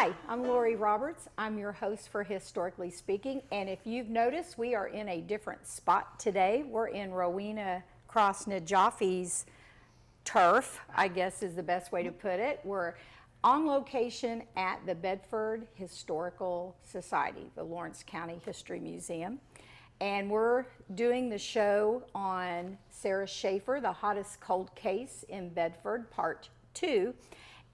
Hi, I'm Lori Roberts. I'm your host for Historically Speaking, and if you've noticed, we are in a different spot today. We're in Rowena Cross-Najafi's turf, I guess is the best way to put it. We're on location at the Bedford Historical Society, the Lawrence County History Museum. And we're doing the show on Sarah Schafer, the hottest cold case in Bedford, part 2.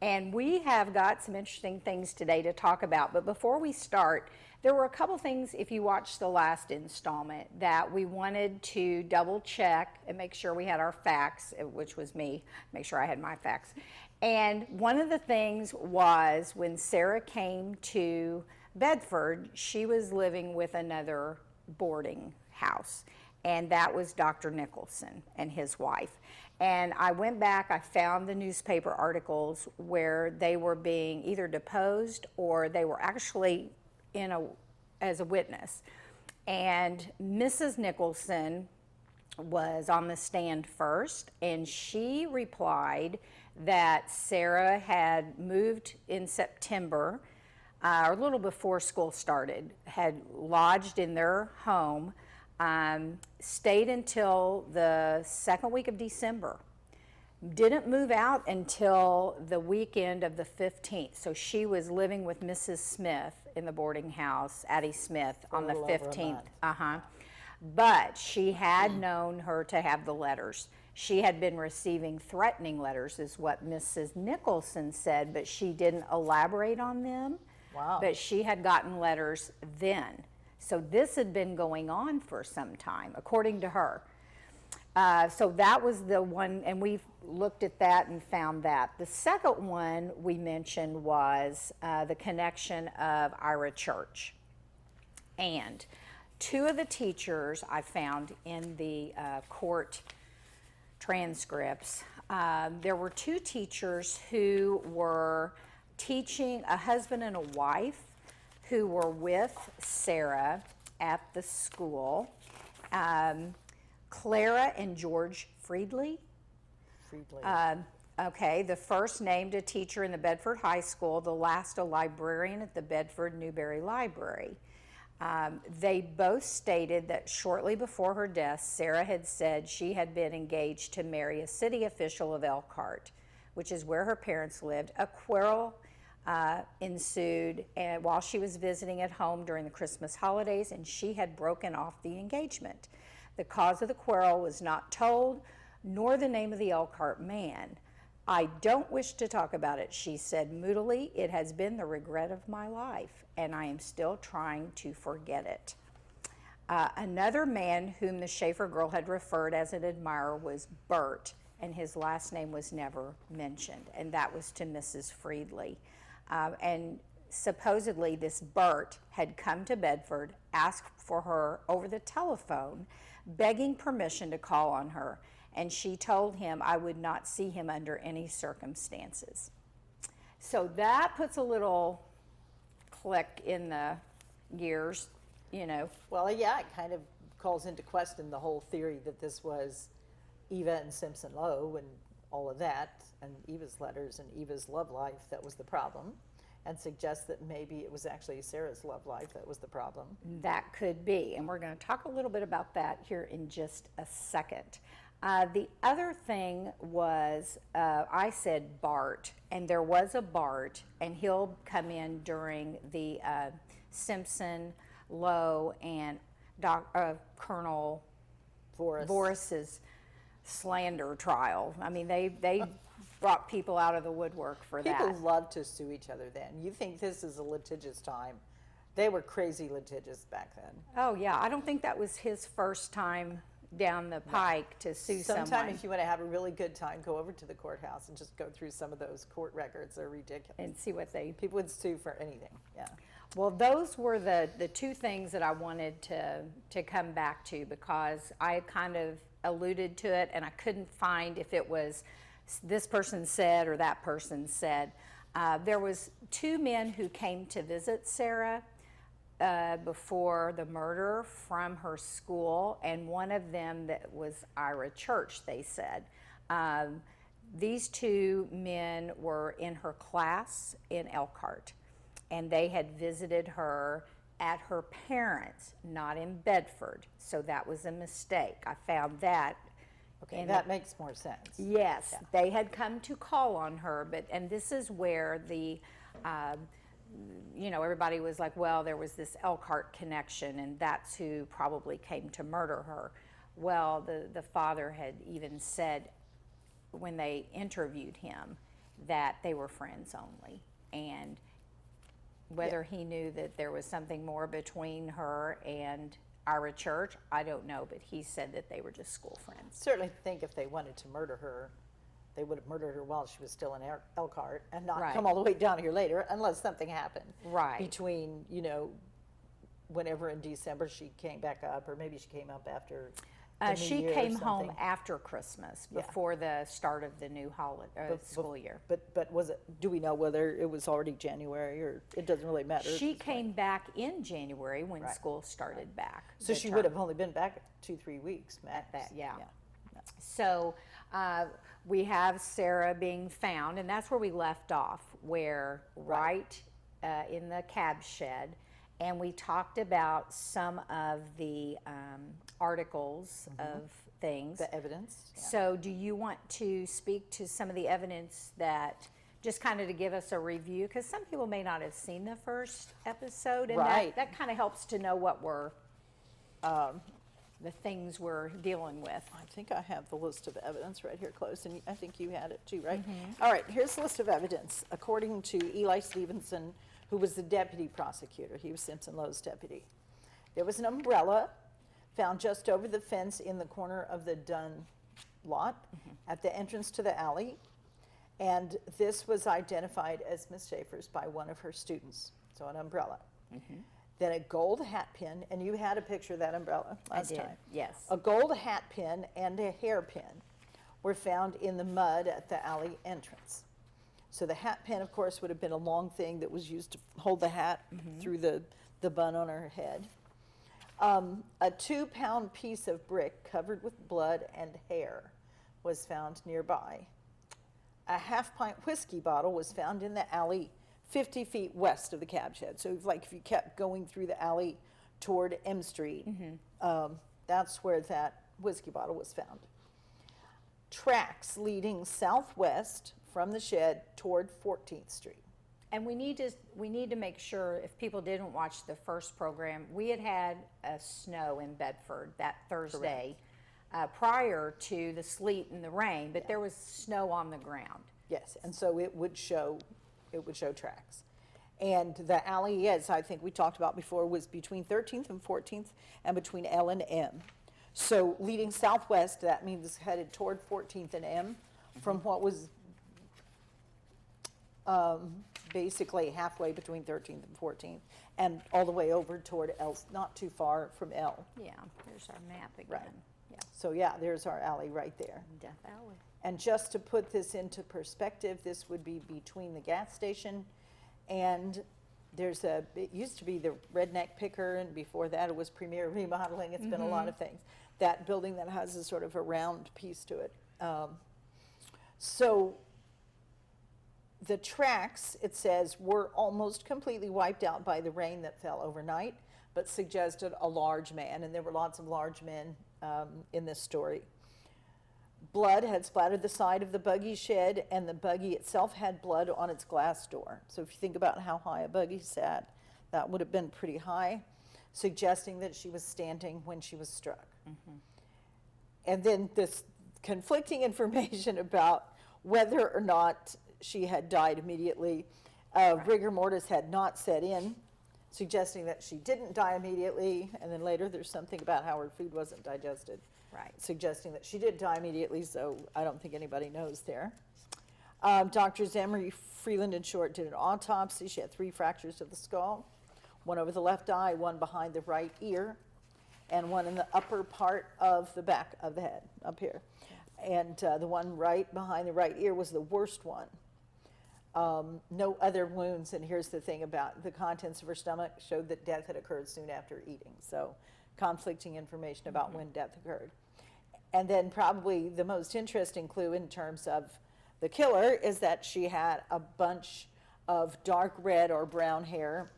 And we have got some interesting things today to talk about. But before we start, there were a couple things, if you watched the last installment, that we wanted to double check and make sure we had our facts, which was me, make sure I had my facts. And one of the things was when Sarah came to Bedford, she was living with another boarding house, and that was Dr. Nicholson and his wife. And I went back, I found the newspaper articles where they were being either deposed or they were actually as a witness. And Mrs. Nicholson was on the stand first, and she replied that Sarah had moved in September, or a little before school started, had lodged in their home, stayed until the second week of December, didn't move out until the weekend of the 15th. So she was living with Mrs. Smith in the boarding house, Addie Smith, on the 15th. But she had known her to have the letters. She had been receiving threatening letters, is what Mrs. Nicholson said, but she didn't elaborate on them. Wow. But she had gotten letters then. So this had been going on for some time, according to her. So that was the one, and we looked at that and found that. The second one we mentioned was the connection of Ira Church. And two of the teachers I found in the court transcripts, there were two teachers who were teaching, a husband and a wife, who were with Sarah at the school. Clara and George Friedley. Okay, the first named a teacher in the Bedford High School, the last a librarian at the Bedford Newberry Library. They both stated that shortly before her death, Sarah had said she had been engaged to marry a city official of Elkhart, which is where her parents lived. A quarrel ensued while she was visiting at home during the Christmas holidays, and she had broken off the engagement. The cause of the quarrel was not told, nor the name of the Elkhart man. I don't wish to talk about it, she said moodily. It has been the regret of my life, and I am still trying to forget it. Another man whom the Schafer girl had referred as an admirer was Bert, and his last name was never mentioned, and that was to Mrs. Friedley. And supposedly this Bert had come to Bedford, asked for her over the telephone, begging permission to call on her, and she told him I would not see him under any circumstances. So that puts a little click in the gears, you know. Well, yeah, it kind of calls into question the whole theory that this was Eva and Simpson Lowe and all of that, and Eva's letters and Eva's love life that was the problem, and suggests that maybe it was actually Sarah's love life that was the problem. That could be, and we're going to talk a little bit about that here in just a second. The other thing was, I said Bart, and there was a Bart, and he'll come in during the Simpson, Lowe, and Colonel Voris's slander trial. I mean, they brought people out of the woodwork for that. People love to sue each other then. You think this is a litigious time. They were crazy litigious back then. Oh, yeah. I don't think that was his first time down the pike to sue someone. Sometime if you want to have a really good time, go over to the courthouse and just go through some of those court records. They're ridiculous. And see what People would sue for anything, yeah. Well, those were the two things that I wanted to come back to, because I kind of alluded to it and I couldn't find if it was this person said or that person said. There was two men who came to visit Sarah before the murder from her school, and one of them that was Ira Church, they said. These two men were in her class in Elkhart. and they had visited her at her parents', not in Bedford. So that was a mistake. I found that. Okay, that makes more sense. Yes, Yeah. they had come to call on her, and this is where the, everybody was like, well, there was this Elkhart connection, and that's who probably came to murder her. Well, the father had even said when they interviewed him that they were friends only, and whether he knew that there was something more between her and Ira Church, I don't know, but he said that they were just school friends. Certainly think if they wanted to murder her, they would have murdered her while she was still in Elkhart and not come all the way down here later, unless something happened between, whenever in December she came back up, or maybe she came up after the New She Year or came home something. after Christmas, before the start of the new school year. But was it? Do we know whether it was already January, or it doesn't really matter? She came back in January when school started back. So she would have only been back 2-3 weeks, max. At that, yeah. So we have Sarah being found, and that's where we left off, where in the cab shed, and we talked about some of the articles of things. The evidence. Yeah. So do you want to speak to some of the evidence that, just kind of to give us a review, because some people may not have seen the first episode, and that kind of helps to know what we're, the things we're dealing with. I think I have the list of evidence right here close, and I think you had it too, right? All right, here's the list of evidence. According to Eli Stevenson, who was the deputy prosecutor, he was Simpson Lowe's deputy, there was an umbrella found just over the fence in the corner of the Dunn lot at the entrance to the alley, and this was identified as Miss Schafer's by one of her students, so an umbrella. Then a gold hat pin, and you had a picture of that umbrella last time. Yes. A gold hat pin and a hairpin were found in the mud at the alley entrance. So the hat pin, of course, would have been a long thing that was used to hold the hat through the bun on her head. A 2-pound piece of brick covered with blood and hair was found nearby. A half-pint whiskey bottle was found in the alley 50 feet west of the cab shed. So if you kept going through the alley toward M Street, that's where that whiskey bottle was found. Tracks leading southwest from the shed toward 14th Street. And we need to make sure, if people didn't watch the first program, we had a snow in Bedford that Thursday prior to the sleet and the rain, but there was snow on the ground. Yes, and so it would show tracks. And the alley, as I think we talked about before, was between 13th and 14th and between L and M. So leading southwest, that means headed toward 14th and M from what was basically halfway between 13th and 14th, and all the way over toward L, not too far from L. Yeah, there's our map again. Right. Yeah. So yeah, there's our alley right there. Death Alley. And just to put this into perspective, this would be between the gas station and it used to be the Redneck Picker, and before that it was Premier Remodeling. It's been a lot of things. That building that has a sort of a round piece to it. So the tracks, it says, were almost completely wiped out by the rain that fell overnight, but suggested a large man, and there were lots of large men in this story. Blood had splattered the side of the buggy shed, and the buggy itself had blood on its glass door. So if you think about how high a buggy sat, that would have been pretty high, suggesting that she was standing when she was struck. And then this conflicting information about whether or not she had died immediately. Rigor mortis had not set in, suggesting that she didn't die immediately, and then later there's something about how her food wasn't digested, suggesting that she did die immediately, so I don't think anybody knows there. Doctors Emery, Freeland, and Short did an autopsy. She had 3 fractures of the skull, one over the left eye, one behind the right ear, and one in the upper part of the back of the head, up here. And the one right behind the right ear was the worst one. No other wounds, and here's the thing about the contents of her stomach showed that death had occurred soon after eating, so conflicting information about when death occurred. And then probably the most interesting clue in terms of the killer is that she had a bunch of dark red or brown hair,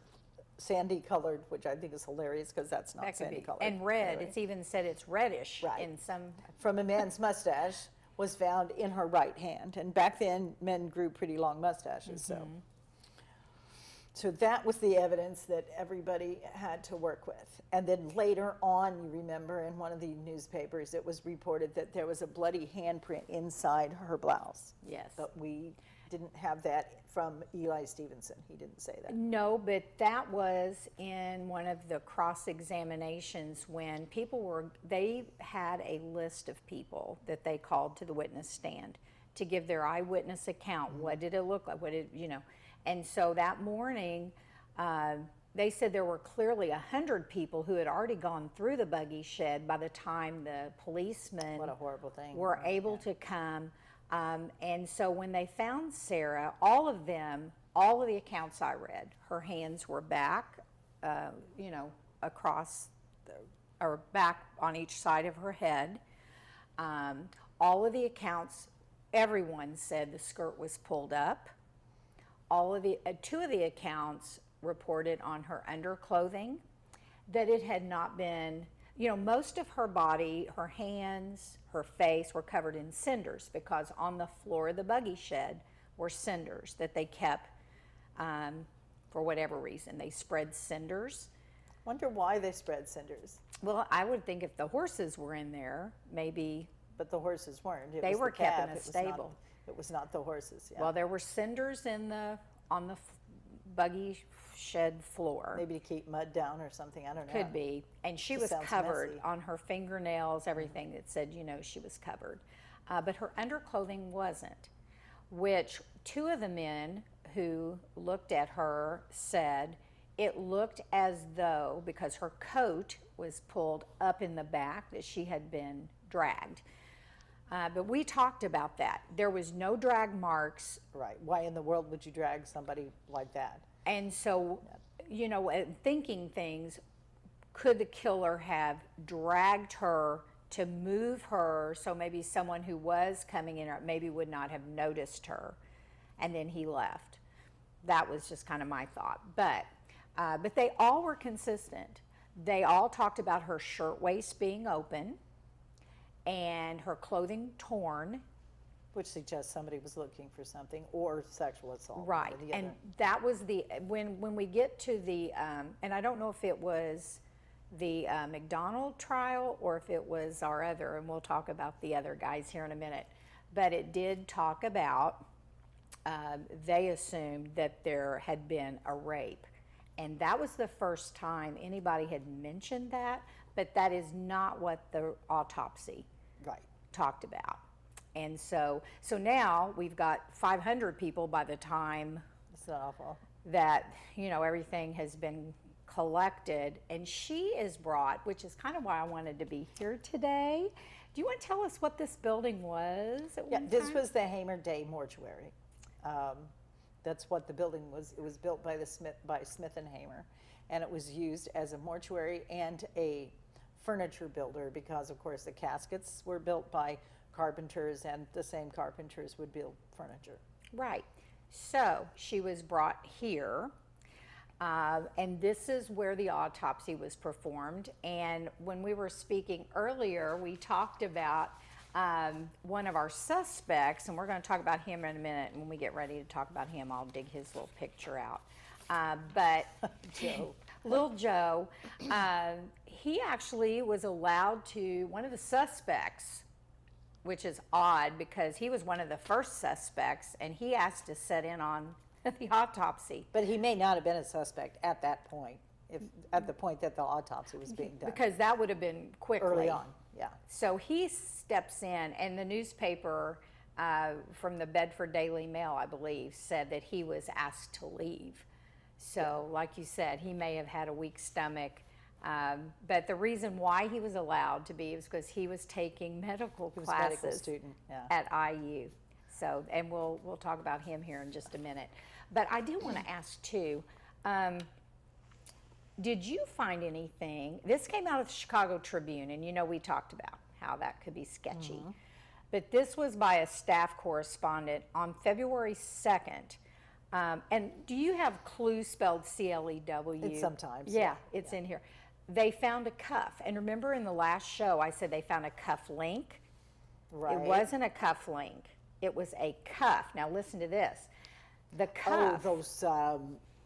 sandy colored, which I think is hilarious because that's not That could sandy be. colored. And red, Anyway. it's even said it's reddish Right. in some, From a man's mustache was found in her right hand. And back then, men grew pretty long mustaches. So that was the evidence that everybody had to work with. And then later on, you remember, in one of the newspapers, it was reported that there was a bloody handprint inside her blouse. yes. But we didn't have that from Eli Stevenson. He didn't say that. No, but that was in one of the cross-examinations when people were, they had a list of people that they called to the witness stand to give their eyewitness account. What did it look like? What did, you know? And so that morning, they said there were clearly 100 people who had already gone through the buggy shed by the time the policemen What a horrible thing. were able to come. And so when they found Sarah, all of the accounts I read, her hands were back, across, or back on each side of her head. All of the accounts, everyone said the skirt was pulled up. Two of the accounts reported on her underclothing that it had not been, most of her body, her hands, her face were covered in cinders because on the floor of the buggy shed were cinders that they kept for whatever reason. They spread cinders. Wonder why they spread cinders. Well, I would think if the horses were in there, maybe. But the horses weren't. They were kept in a stable. It was not the horses. Yeah. Well, there were cinders on the buggy shed floor. Maybe to keep mud down or something. I don't know. Could be. And she Just was sounds covered messy. on her fingernails, everything that said, she was covered. But her underclothing wasn't, which two of the men who looked at her said it looked as though, because her coat was pulled up in the back, that she had been dragged. But we talked about that. There was no drag marks. Right. Why in the world would you drag somebody like that? And so, thinking things, could the killer have dragged her to move her so maybe someone who was coming in maybe would not have noticed her, and then he left? That was just kind of my thought. But they all were consistent. They all talked about her shirtwaist being open and her clothing torn. Which suggests somebody was looking for something or sexual assault. Right, or the and other. that was when we get to the, and I don't know if it was the McDonald trial or if it was our other, and we'll talk about the other guys here in a minute, but it did talk about, they assumed that there had been a rape. And that was the first time anybody had mentioned that, but that is not what the autopsy Right. talked about. And so now we've got 500 people by the time It's not awful. that, everything has been collected, and she is brought, which is kind of why I wanted to be here today. Do you want to tell us what this building was at Yeah, one this time? was the Hamer Day Mortuary. That's what the building was. It was built by Smith and Hamer, and it was used as a mortuary and a furniture builder because, of course, the caskets were built by carpenters, and the same carpenters would build furniture. Right. So she was brought here, and this is where the autopsy was performed. And when we were speaking earlier, we talked about one of our suspects, and we're going to talk about him in a minute. And when we get ready to talk about him, I'll dig his little picture out. But Joe. Little Joe, he actually was allowed to, one of the suspects, which is odd because he was one of the first suspects, and he asked to sit in on the autopsy. But he may not have been a suspect at that point, at the point that the autopsy was being done. Because that would have been quickly. Early on, yeah. So he steps in, and the newspaper from the Bedford Daily Mail, I believe, said that he was asked to leave. So, like you said, he may have had a weak stomach. But the reason why he was allowed to be was because he was taking medical He was a classes medical student, yeah. at IU. So, and we'll talk about him here in just a minute. But I do want to ask too, did you find anything? This came out of the Chicago Tribune, and we talked about how that could be sketchy. But this was by a staff correspondent on February 2nd. And do you have clue spelled C-L-E-W? It's sometimes, Yeah, it's in here. They found a cuff. And remember in the last show, I said they found a cuff link? Right. It wasn't a cuff link. It was a cuff. Now listen to this. The Oh, cuff. those,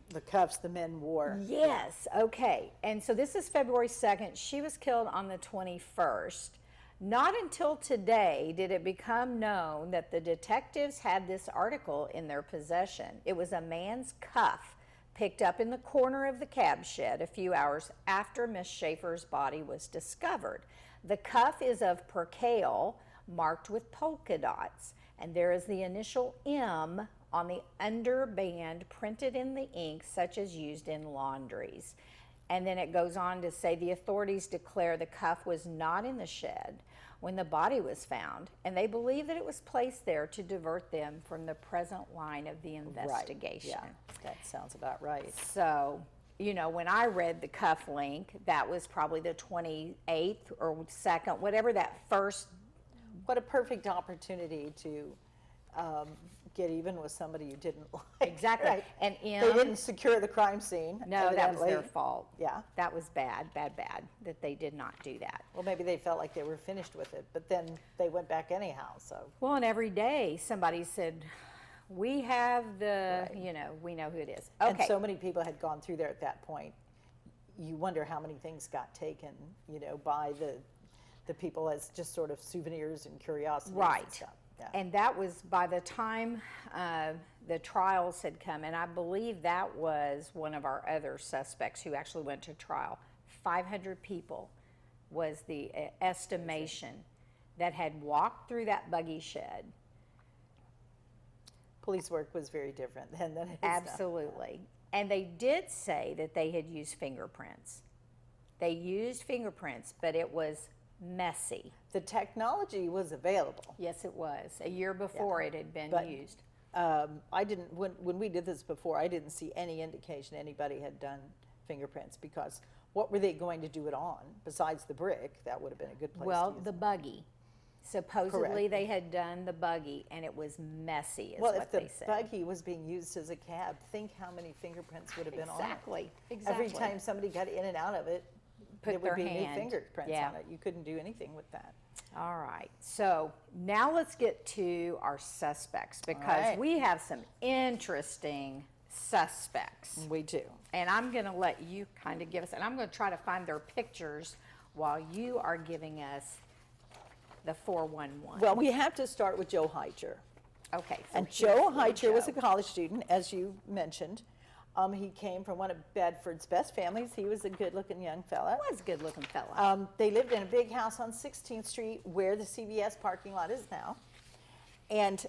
the cuffs the men wore. Yes, okay. And so this is February 2nd. She was killed on the 21st. Not until today did it become known that the detectives had this article in their possession. It was a man's cuff picked up in the corner of the cab shed a few hours after Miss Schafer's body was discovered. The cuff is of percale marked with polka dots, and there is the initial M on the underband printed in the ink, such as used in laundries. And then it goes on to say the authorities declare the cuff was not in the shed when the body was found, and they believe that it was placed there to divert them from the present line of the investigation. Right. Yeah, that sounds about right. So, you know, when I read the cuff link, that was probably the 28th or 2nd, whatever that first. What a perfect opportunity to get even with somebody you didn't like. Exactly. Right. And They didn't secure the crime scene. No, that was their evidently. fault. Yeah. That was bad that they did not do that. Well, maybe they felt like they were finished with it, but then they went back anyhow, so. Well, and every day somebody said, we have the, Right. you know, we know who it is. And Okay. so many people had gone through there at that point. You wonder how many things got taken, you know, by the people as just sort of souvenirs and curiosities and Right. stuff. Yeah. And that was by the time the trials had come, and I believe that was one of our other suspects who actually went to trial. 500 people was the estimation that had walked through that buggy shed. Police work was very different then than it is now. Absolutely. And they did say that they had used fingerprints. They used fingerprints, but it was messy. The technology was available. Yes, it was. A year before it had been But- used. I didn't, when we did this before, I didn't see any indication anybody had done fingerprints, because what were they going to do it on besides the brick? That would have been a good place Well, to use the it. buggy. Supposedly Correct. they had done the buggy, and it was messy, is Well, what if the they said. buggy was being used as a cab, think how many fingerprints would have been on it. Exactly, exactly. Every time somebody got in and out of it, Put there would their be new hand. fingerprints Yeah. on it. You couldn't do anything with that. All right, so now let's get to our suspects, because right. we have some interesting suspects. We do. And I'm going to let you kind of give us, and I'm going to try to find their pictures while you are giving us the 411. Well, we have to start with Joe Heicher. Okay. So And here's Joe little Heicher was a Joe. college student, as you mentioned. He came from one of Bedford's best families. He was a good-looking young fella. Was a good-looking fella. They lived in a big house on 16th Street where the CVS parking lot is now. And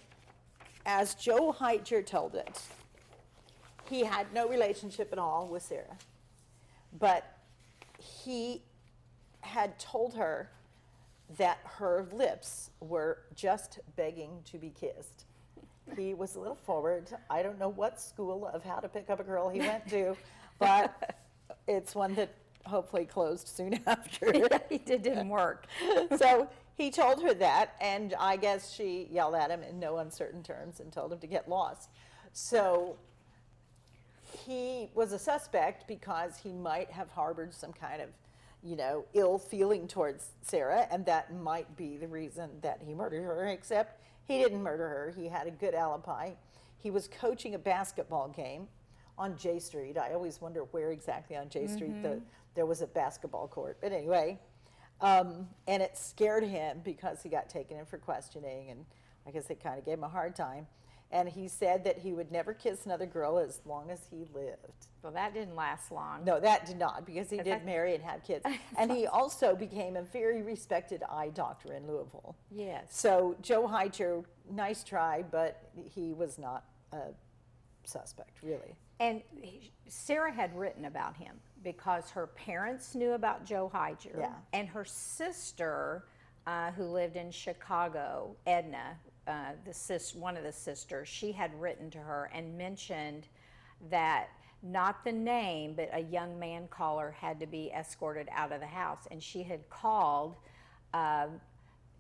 as Joe Heicher told it, he had no relationship at all with Sarah. But he had told her that her lips were just begging to be kissed. He was a little forward. I don't know what school of how to pick up a girl he went to, but it's one that hopefully closed soon after. It didn't work. So he told her that, and I guess she yelled at him in no uncertain terms and told him to get lost. So he was a suspect because he might have harbored some kind of, you know, ill feeling towards Sarah, and that might be the reason that he murdered her, except he didn't murder her. He had a good alibi. He was coaching a basketball game on J Street. I always wonder where exactly on J Street there was a basketball court. But anyway, and it scared him because he got taken in for questioning, and I guess they kind of gave him a hard time. And he said that he would never kiss another girl as long as he lived. Well, that didn't last long. No, that did not, because he did that- marry and have kids. And he also became a very respected eye doctor in Louisville. Yes. So Joe Heicher, nice try, but he was not a suspect, really. And Sarah had written about him because her parents knew about Joe Heiger. Yeah. And her sister, who lived in Chicago, Edna, one of the sisters, she had written to her and mentioned that not the name, but a young man caller had to be escorted out of the house. And she had called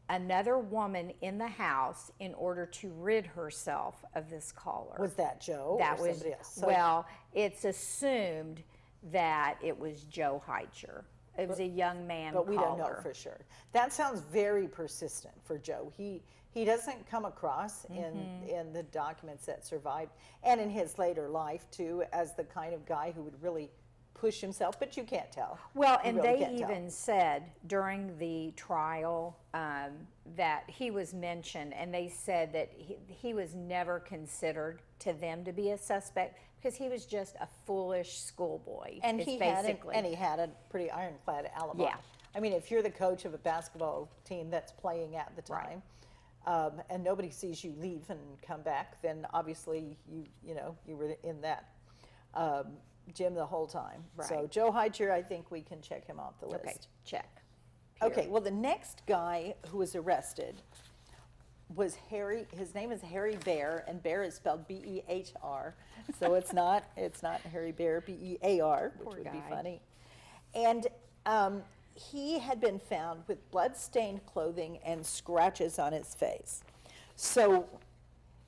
another woman in the house in order to rid herself of this caller. Was that Joe That or was, somebody else? So- well, it's assumed that it was Joe Heicher. It was a young man but we don't know caller. for sure. That sounds very persistent for Joe. He doesn't come across in the documents that survived, and in his later life too, as the kind of guy who would really push himself. But you can't tell. Well, You and really they can't tell. even said during the trial that he was mentioned, and they said that he was never considered to them to be a suspect because he was just a foolish schoolboy. And is he basically. had a pretty ironclad alibi. Yeah. I mean, if you're the coach of a basketball team that's playing at the Right. time, and nobody sees you leave and come back, then obviously you were in that gym the whole time. So Right. Joe Heicher, I think we can check him off the list. Okay, check. Okay, well, the next guy who was arrested was Harry. His name is Harry Bear, and Bear is spelled B-E-H-R. So it's not Harry Bear, B-E-A-R, which Poor would be guy. funny. And he had been found with blood-stained clothing and scratches on his face. So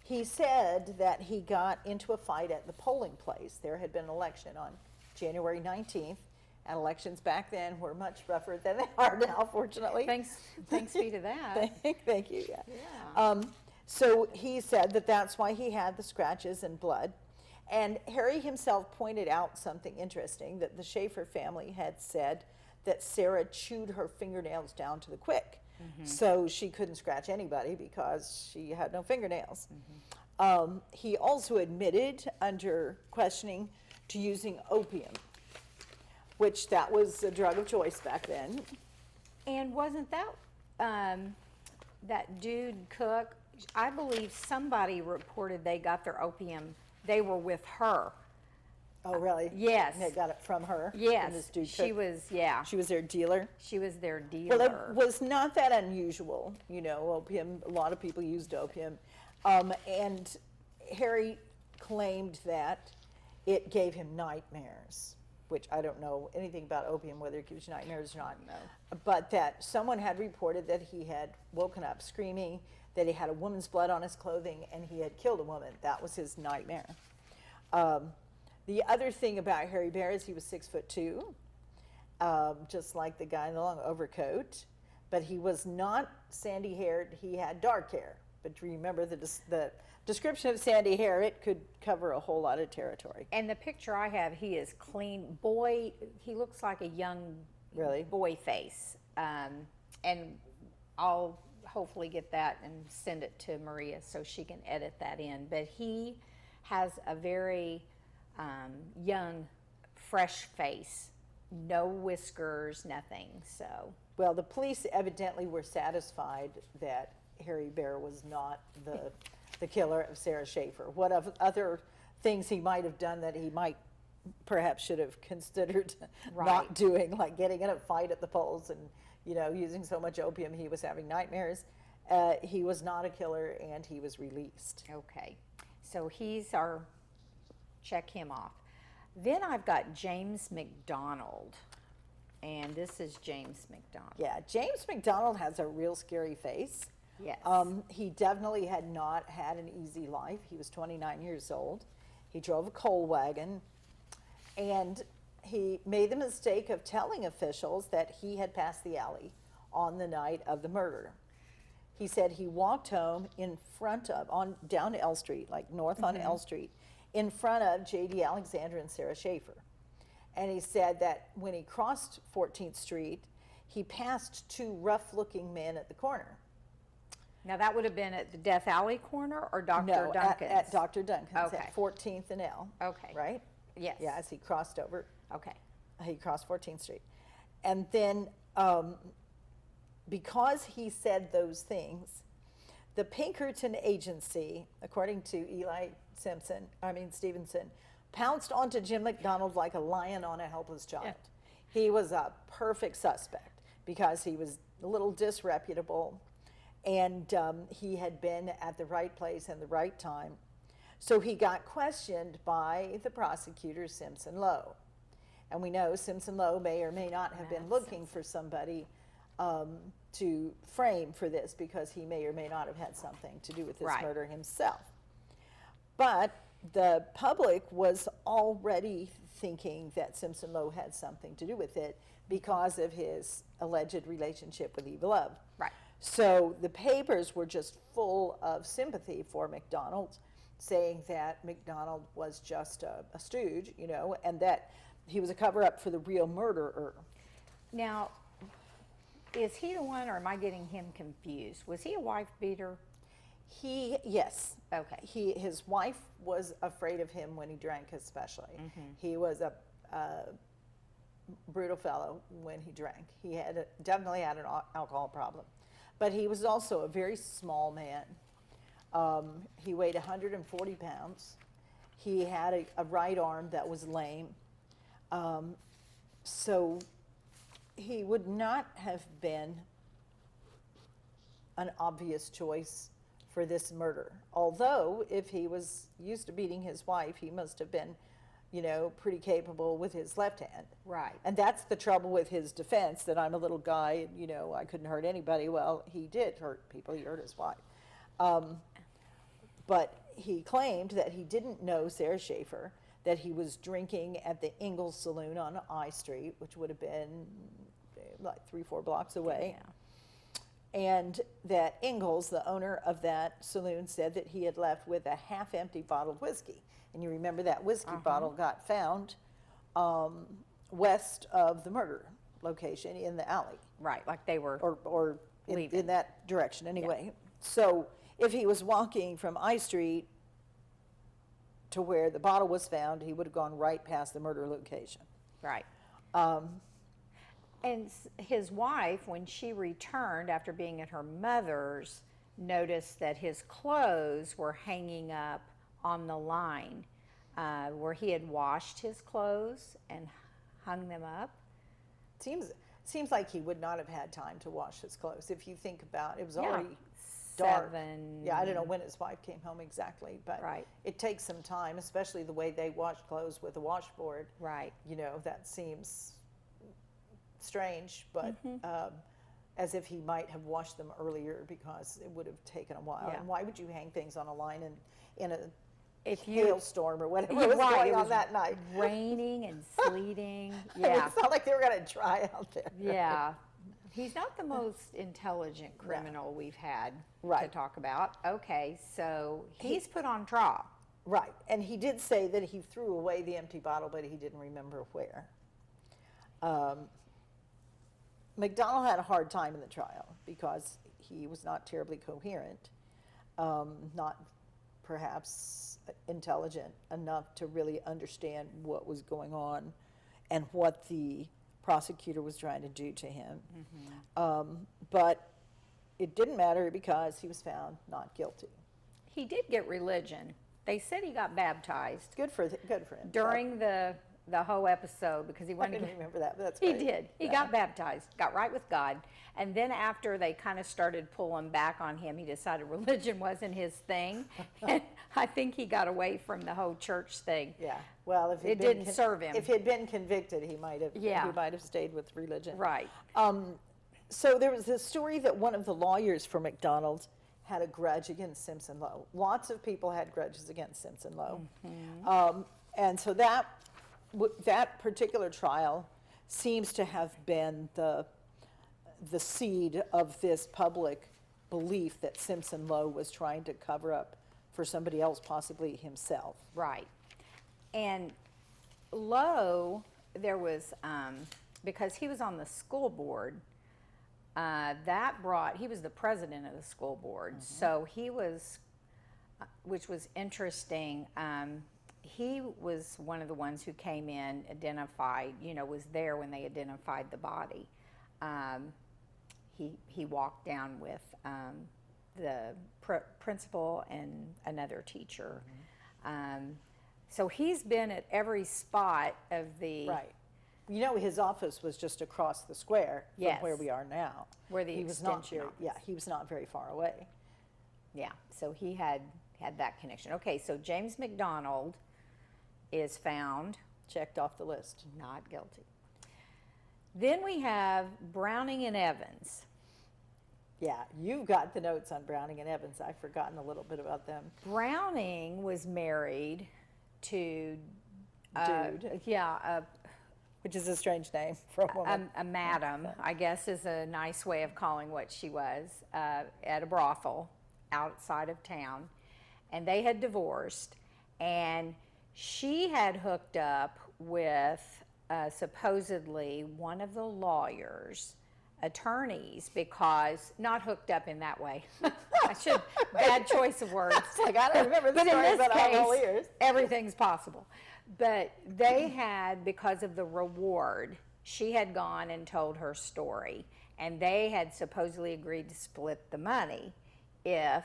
he said that he got into a fight at the polling place. There had been an election on January 19th. And elections back then were much rougher than they are now, fortunately. Thanks be to that. Thank you, yeah. Yeah. So he said that that's why he had the scratches and blood. And Harry himself pointed out something interesting, that the Schafer family had said that Sarah chewed her fingernails down to the quick. So she couldn't scratch anybody because she had no fingernails. He also admitted under questioning to using opium, which that was a drug of choice back then. And wasn't that that dude Cook? I believe somebody reported they got their opium. They were with her. Oh, really? Yes. And they got it from her? From Yes, this dude she Cook? was. Yeah, She was their dealer? she was their dealer. Well, it was not that unusual, opium. A lot of people used opium. And Harry claimed that it gave him nightmares, which I don't know anything about opium, whether it gives you nightmares or not. No. But that someone had reported that he had woken up screaming, that he had a woman's blood on his clothing, and he had killed a woman. That was his nightmare. The other thing about Harry Bear is he was 6'2", just like the guy in the long overcoat. But he was not sandy-haired. He had dark hair. But remember the description of sandy hair, it could cover a whole lot of territory. And the picture I have, he is clean. Boy, he looks like a young Really? boy face. And I'll hopefully get that and send it to Maria so she can edit that in. But he has a very young, fresh face, no whiskers, nothing. So Well, the police evidently were satisfied that Harry Bear was not the killer of Sarah Schafer. What of other things he might have done that he might perhaps should have considered Right. not doing, like getting in a fight at the polls and using so much opium he was having nightmares. He was not a killer, and he was released. okay, so he's our, check him off. Then I've got James McDonald, and this is James McDonald. Yeah, James McDonald has a real scary face. Yes. He definitely had not had an easy life. He was 29 years old. He drove a coal wagon, and he made the mistake of telling officials that he had passed the alley on the night of the murder. He said he walked home in front of, down L Street, like north on L Street, in front of J.D. Alexander and Sarah Schafer. And he said that when he crossed 14th Street, he passed two rough-looking men at the corner. Now that would have been at the Death Alley corner or Dr. No, Duncan's? at Dr. Duncan's Okay. at 14th and L. Okay. Right? Yes. Yeah, as he crossed over, Okay. he crossed 14th Street. And then because he said those things, the Pinkerton Agency, according to Stevenson, pounced onto Jim McDonald like a lion on a helpless child. Yeah. He was a perfect suspect because he was a little disreputable, and he had been at the right place and the right time. So he got questioned by the prosecutor, Simpson Lowe. And we know Simpson Lowe may or may not have been looking for somebody to frame for this because he may or may not have had something to do with this Right. murder himself. But the public was already thinking that Simpson Lowe had something to do with it because of his alleged relationship with Eva Love. Right. So the papers were just full of sympathy for McDonald, saying that McDonald was just a stooge, and that he was a cover-up for the real murderer. Now, is he the one, or am I getting him confused? Was he a wife beater? Yes. Okay. His wife was afraid of him when he drank, especially. He was a brutal fellow when he drank. He definitely had an alcohol problem, but he was also a very small man. He weighed 140 pounds. He had a right arm that was lame. So he would not have been an obvious choice for this murder. Although, if he was used to beating his wife, he must have been, pretty capable with his left hand. Right. And that's the trouble with his defense, that I'm a little guy and, I couldn't hurt anybody. Well, he did hurt people. He hurt his wife. But he claimed that he didn't know Sarah Schafer, that he was drinking at the Ingalls Saloon on I Street, which would have been like 3-4 blocks away. Yeah. And that Ingalls, the owner of that saloon, said that he had left with a half-empty bottle of whiskey. And you remember that whiskey bottle got found west of the murder location in the alley. Right, like they were Or leaving. in that direction anyway. So if he was walking from I Street to where the bottle was found, he would have gone right past the murder location. Right. And his wife, when she returned after being at her mother's, noticed that his clothes were hanging up on the line where he had washed his clothes and hung them up. Seems like he would not have had time to wash his clothes. If you think about it, was already dark. 7. Yeah, I don't know when his wife came home exactly, but Right. it takes some time, especially the way they wash clothes with a washboard. Right. That seems strange, but as if he might have washed them earlier because it would have taken a while. Yeah. And why would you hang things on a line in a If you hailstorm or whatever You're was right, going it on was that night? raining and sleeting. I mean, Yeah. it's not like they were going to dry out there. Yeah. He's not the most intelligent criminal we've had to Right. talk about. Okay, so he's put on trial. Right, and he did say that he threw away the empty bottle, but he didn't remember where. McDonald had a hard time in the trial because he was not terribly coherent, not perhaps intelligent enough to really understand what was going on and what the prosecutor was trying to do to him. But it didn't matter because he was found not guilty. He did get religion. They said he got baptized Good for him. during the whole episode because he I wanted didn't to. remember that, but that's He great. did. He Yeah. got baptized, got right with God. And then after they kind of started pulling back on him, he decided religion wasn't his thing. And I think he got away from the whole church thing. Yeah. Well, if he'd It been didn't serve him. If he'd been convicted, he might have. Yeah. He might have stayed with religion. Right. So there was this story that one of the lawyers for McDonald's had a grudge against Simpson Lowe. Lots of people had grudges against Simpson Lowe, and so that particular trial seems to have been the seed of this public belief that Simpson Lowe was trying to cover up for somebody else, possibly himself. Right. And Lowe, there was, because he was on the school board, he was the president of the school board. So he was, which was interesting, he was one of the ones who came in, identified, was there when they identified the body. He walked down with the principal and another teacher. So he's been at every spot of the Right. His office was just across the square from Yes. where we are now. Where the he was not extension very, office. yeah, he was not very far away. Yeah, so he had that connection. Okay, so James McDonald is found Checked off the list. not guilty. Then we have Browning and Evans. Yeah, you've got the notes on Browning and Evans. I've forgotten a little bit about them. Browning was married to Dude. Which is a strange name for a woman. a madam, I guess is a nice way of calling what she was, at a brothel outside of town. And they had divorced, and she had hooked up with supposedly one of the lawyers, attorneys, because, not hooked up in that way. Bad choice of words. It's like, I don't remember the But in story, this but I'm all case, ears. everything's possible. But they had, because of the reward, she had gone and told her story, and they had supposedly agreed to split the money if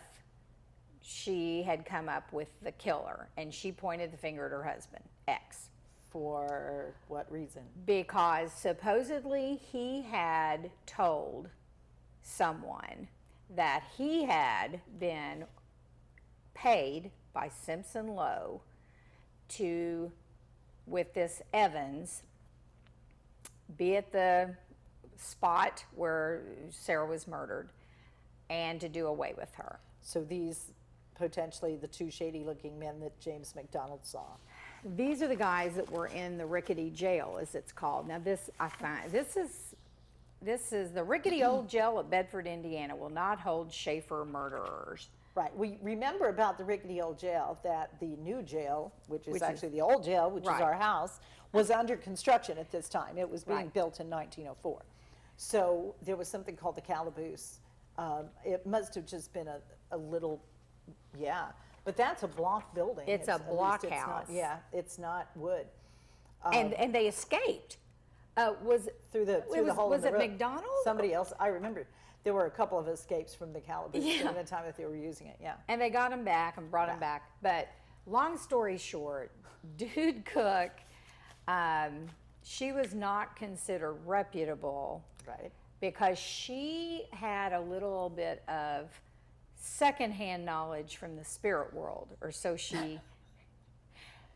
she had come up with the killer, and she pointed the finger at her husband, X. For what reason? Because supposedly he had told someone that he had been paid by Simpson Lowe to, with this Evans, be at the spot where Sarah was murdered and to do away with her. So these potentially the two shady looking men that James McDonald saw. These are the guys that were in the rickety jail, as it's called. Now this is the rickety old jail at Bedford, Indiana, will not hold Schafer murderers. Right. We remember about the rickety old jail that the new jail, which is actually the old jail, which is our house, was under construction at this time. It was being built in 1904. So there was something called the calaboose. It must have just been a little, but that's a block building. It's a block house. It's not wood. And they escaped. Was through the hole in the roof. Was it McDonald? Somebody else. I remember there were a couple of escapes from the calaboose during the time that they were using it. Yeah. And they got him back and brought him back. But long story short, Dude Cook, she was not considered reputable, right? Because she had a little bit of secondhand knowledge from the spirit world, or so she.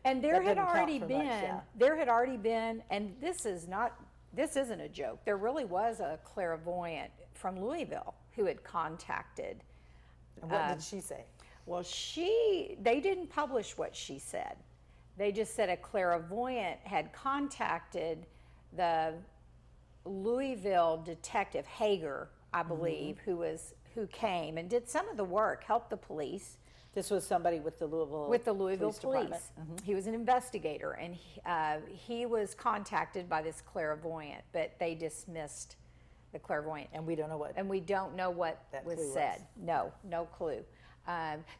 And there had already been, and this isn't a joke. There really was a clairvoyant from Louisville who had contacted. And what did she say? Well, they didn't publish what she said. They just said a clairvoyant had contacted the Louisville detective Hager, I believe, who came and did some of the work, helped the police. This was somebody with the Louisville Police. He was an investigator, and he was contacted by this clairvoyant, but they dismissed the clairvoyant. And we don't know what. And we don't know what that was clue said. No clue.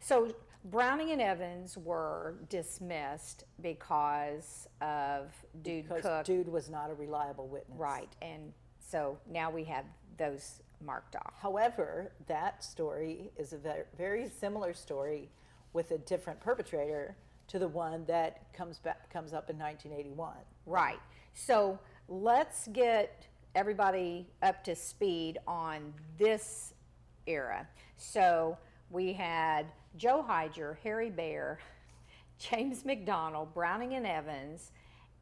So Browning and Evans were dismissed because of Dude Cook. Dude was not a reliable witness. Right, and so now we have those marked off. However, that story is a very similar story with a different perpetrator to the one that comes up in 1981. Right. So let's get everybody up to speed on this era. So we had Joe Heiger, Harry Bear, James McDonald, Browning and Evans,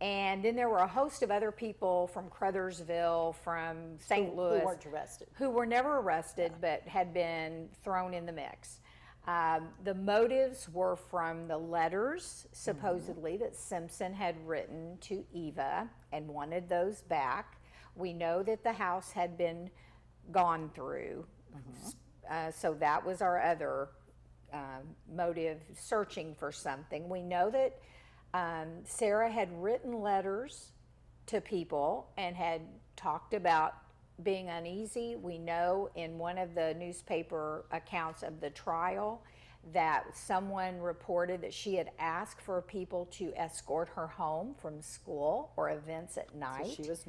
and then there were a host of other people from Crothersville, from St. Louis. Who weren't arrested. Who were never arrested, but had been thrown in the mix. The motives were from the letters, supposedly, that Simpson had written to Eva and wanted those back. We know that the house had been gone through. So that was our other motive, searching for something. We know that Sarah had written letters to people and had talked about being uneasy. We know in one of the newspaper accounts of the trial that someone reported that she had asked for people to escort her home from school or events at night. So she was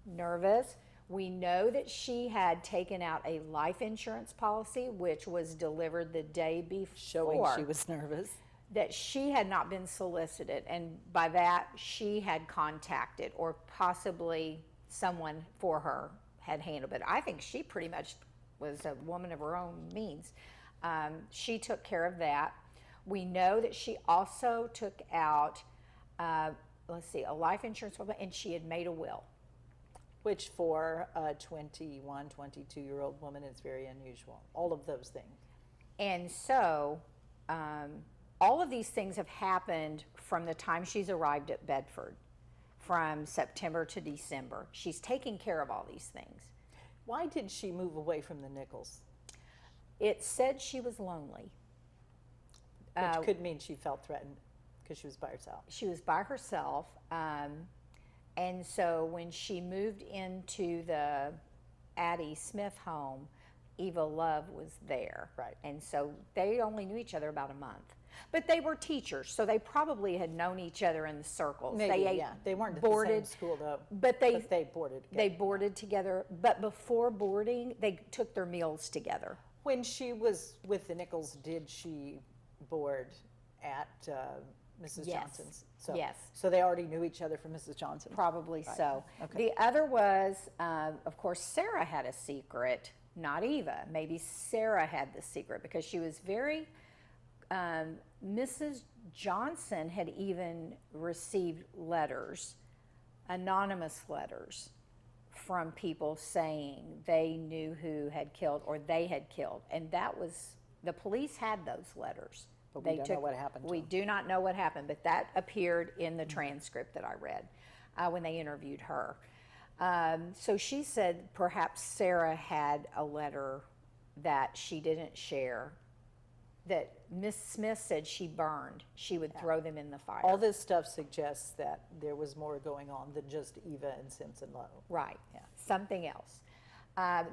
nervous. We know that she had taken out a life insurance policy, which was delivered the day before. Showing she was nervous. That she had not been solicited, and by that she had contacted, or possibly someone for her had handled it. I think she pretty much was a woman of her own means. She took care of that. We know that she also took out, a life insurance policy, and she had made a will. which for a 21, 22-year-old woman is very unusual. All of those things. And so all of these things have happened from the time she's arrived at Bedford, from September to December. She's taking care of all these things. Why did she move away from the Nichols? It said she was lonely. Which could mean she felt threatened because she was by herself. She was by herself. And so when she moved into the Addie Smith home, Eva Love was there. Right. And so they only knew each other about a month. But they were teachers, so they probably had known each other in the circles. Maybe, they yeah. They weren't at boarded, the same school, though. But they boarded together. They boarded together. But before boarding, they took their meals together. When she was with the Nichols, did she board at Mrs. Yes. Johnson's? So, Yes. So they already knew each other from Mrs. Johnson? Probably Right. so. Okay. The other was, of course, Sarah had a secret, not Eva. Maybe Sarah had the secret because she was very, Mrs. Johnson had even received letters, anonymous letters, from people saying they knew who had killed or they had killed. And that was, the police had those letters. But we don't know what happened to We them. do not know what happened, but that appeared in the transcript that I read when they interviewed her. So she said perhaps Sarah had a letter that she didn't share, that Miss Smith said she burned. She would throw them in the fire. All this stuff suggests that there was more going on than just Eva and Simpson Lowe. Right, something else.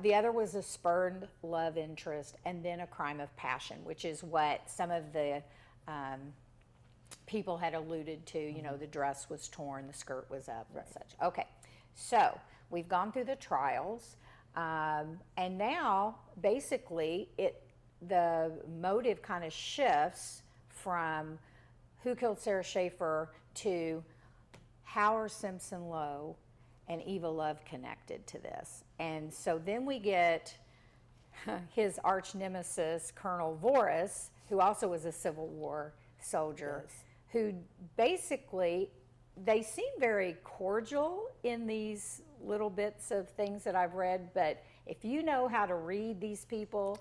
The other was a spurned love interest and then a crime of passion, which is what some of the people had alluded to. You know, the dress was torn, the skirt was up and such. Okay, so we've gone through the trials, and now basically the motive kind of shifts from who killed Sarah Schafer to how are Simpson Lowe and Eva Love connected to this. And so then we get his arch nemesis, Colonel Voris, who also was a Civil War soldier, who basically, they seem very cordial in these little bits of things that I've read, but if you know how to read these people,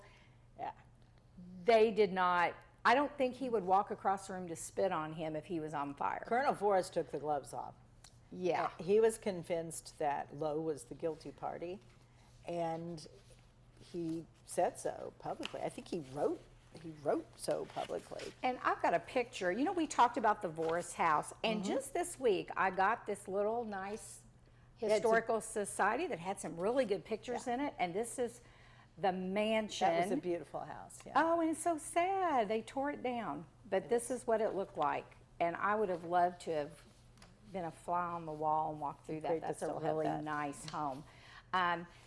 they did not, I don't think he would walk across the room to spit on him if he was on fire. Colonel Forrest took the gloves off. Yeah. He was convinced that Lowe was the guilty party, and he said so publicly. I think he wrote so publicly. And I've got a picture. You know, we talked about the Voris house, and just this week I got this little nice historical society that had some really good pictures in it, and this is the mansion. That was a beautiful house. Yeah. Oh, and it's so sad. They tore it down, but this is what it looked like, and I would have loved to have been a fly on the wall and walked through that. Great to That's a still have really that. nice home.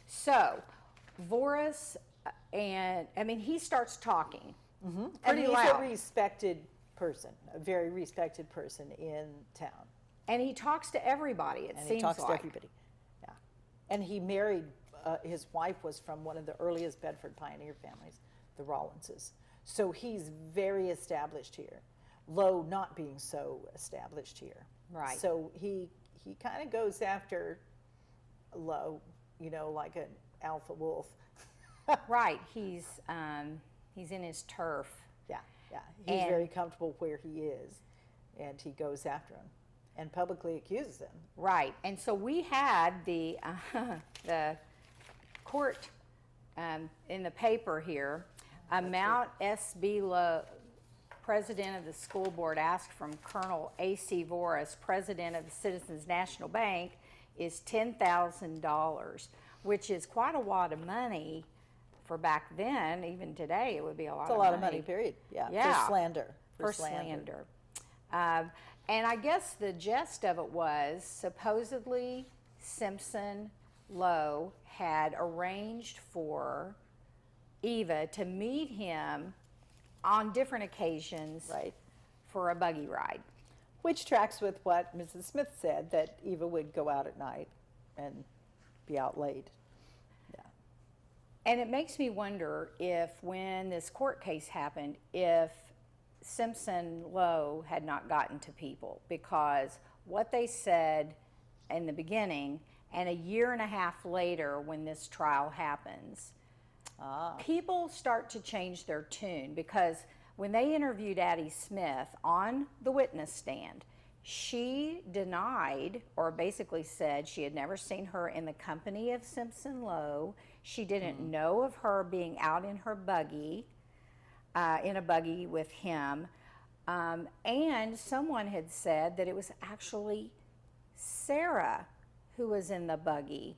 So, Voris, and I mean, he starts talking. And Pretty he's loud. a respected person, a very respected person in town. And he talks to everybody, it And seems he talks like. to everybody. Yeah. And he married, his wife was from one of the earliest Bedford pioneer families, the Rollinses. So he's very established here. Lowe not being so established here. Right. So he kind of goes after Lowe, you know, like an alpha wolf. Right, he's in his turf. Yeah, yeah. He's And- very comfortable where he is, and he goes after him and publicly accuses him. Right, and so we had the court in the paper here. Mount S.B. Lowe, president of the school board, asked from Colonel A.C. Voris, president of the Citizens National Bank, is $10,000, which is quite a lot of money for back then. Even today, it would be a lot It's a of lot money. of money, period. Yeah, Yeah. for slander. For slander. And I guess the gist of it was supposedly Simpson Lowe had arranged for Eva to meet him on different occasions Right. for a buggy ride. Which tracks with what Mrs. Smith said, that Eva would go out at night and be out late. Yeah. And it makes me wonder if when this court case happened, if Simpson Lowe had not gotten to people, because what they said in the beginning And a year and a half later, when this trial happens, people start to change their tune, because when they interviewed Addie Smith on the witness stand, she denied, or basically said, she had never seen her in the company of Simpson Lowe. She didn't know of her being out in her buggy, in a buggy with him. And someone had said that it was actually Sarah who was in the buggy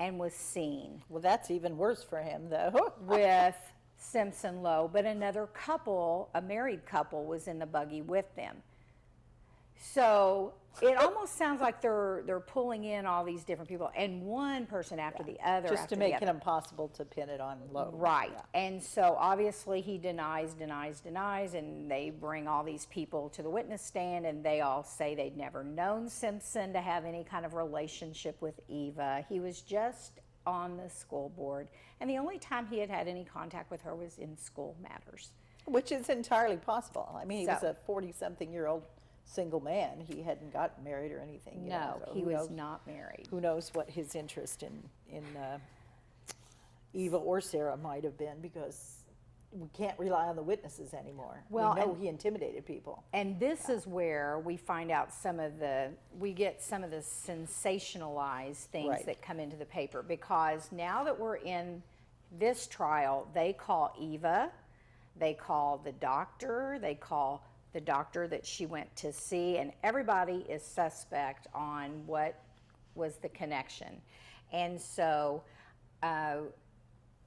and was seen Well, that's even worse for him, though. with Simpson Lowe, but another couple, a married couple, was in the buggy with them. So it almost sounds like they're pulling in all these different people, and one person after the other. Just after to make the it other. impossible to pin it on Lowe. Right. Yeah. And so obviously he denies, and they bring all these people to the witness stand, and they all say they'd never known Simpson to have any kind of relationship with Eva. He was just on the school board, and the only time he had had any contact with her was in school matters. Which is entirely possible. I mean, he was So- a 40-something-year-old single man. He hadn't gotten married or anything. You know, No, so he who was knows- not married. Who knows what his interest in Eva or Sarah might have been, because we can't rely on the witnesses anymore. Well, we know and- he intimidated people. And this is where we find out we get some of the sensationalized things Right. that come into the paper, because now that we're in this trial, they call Eva, they call the doctor that she went to see, and everybody is suspect on what was the connection. And so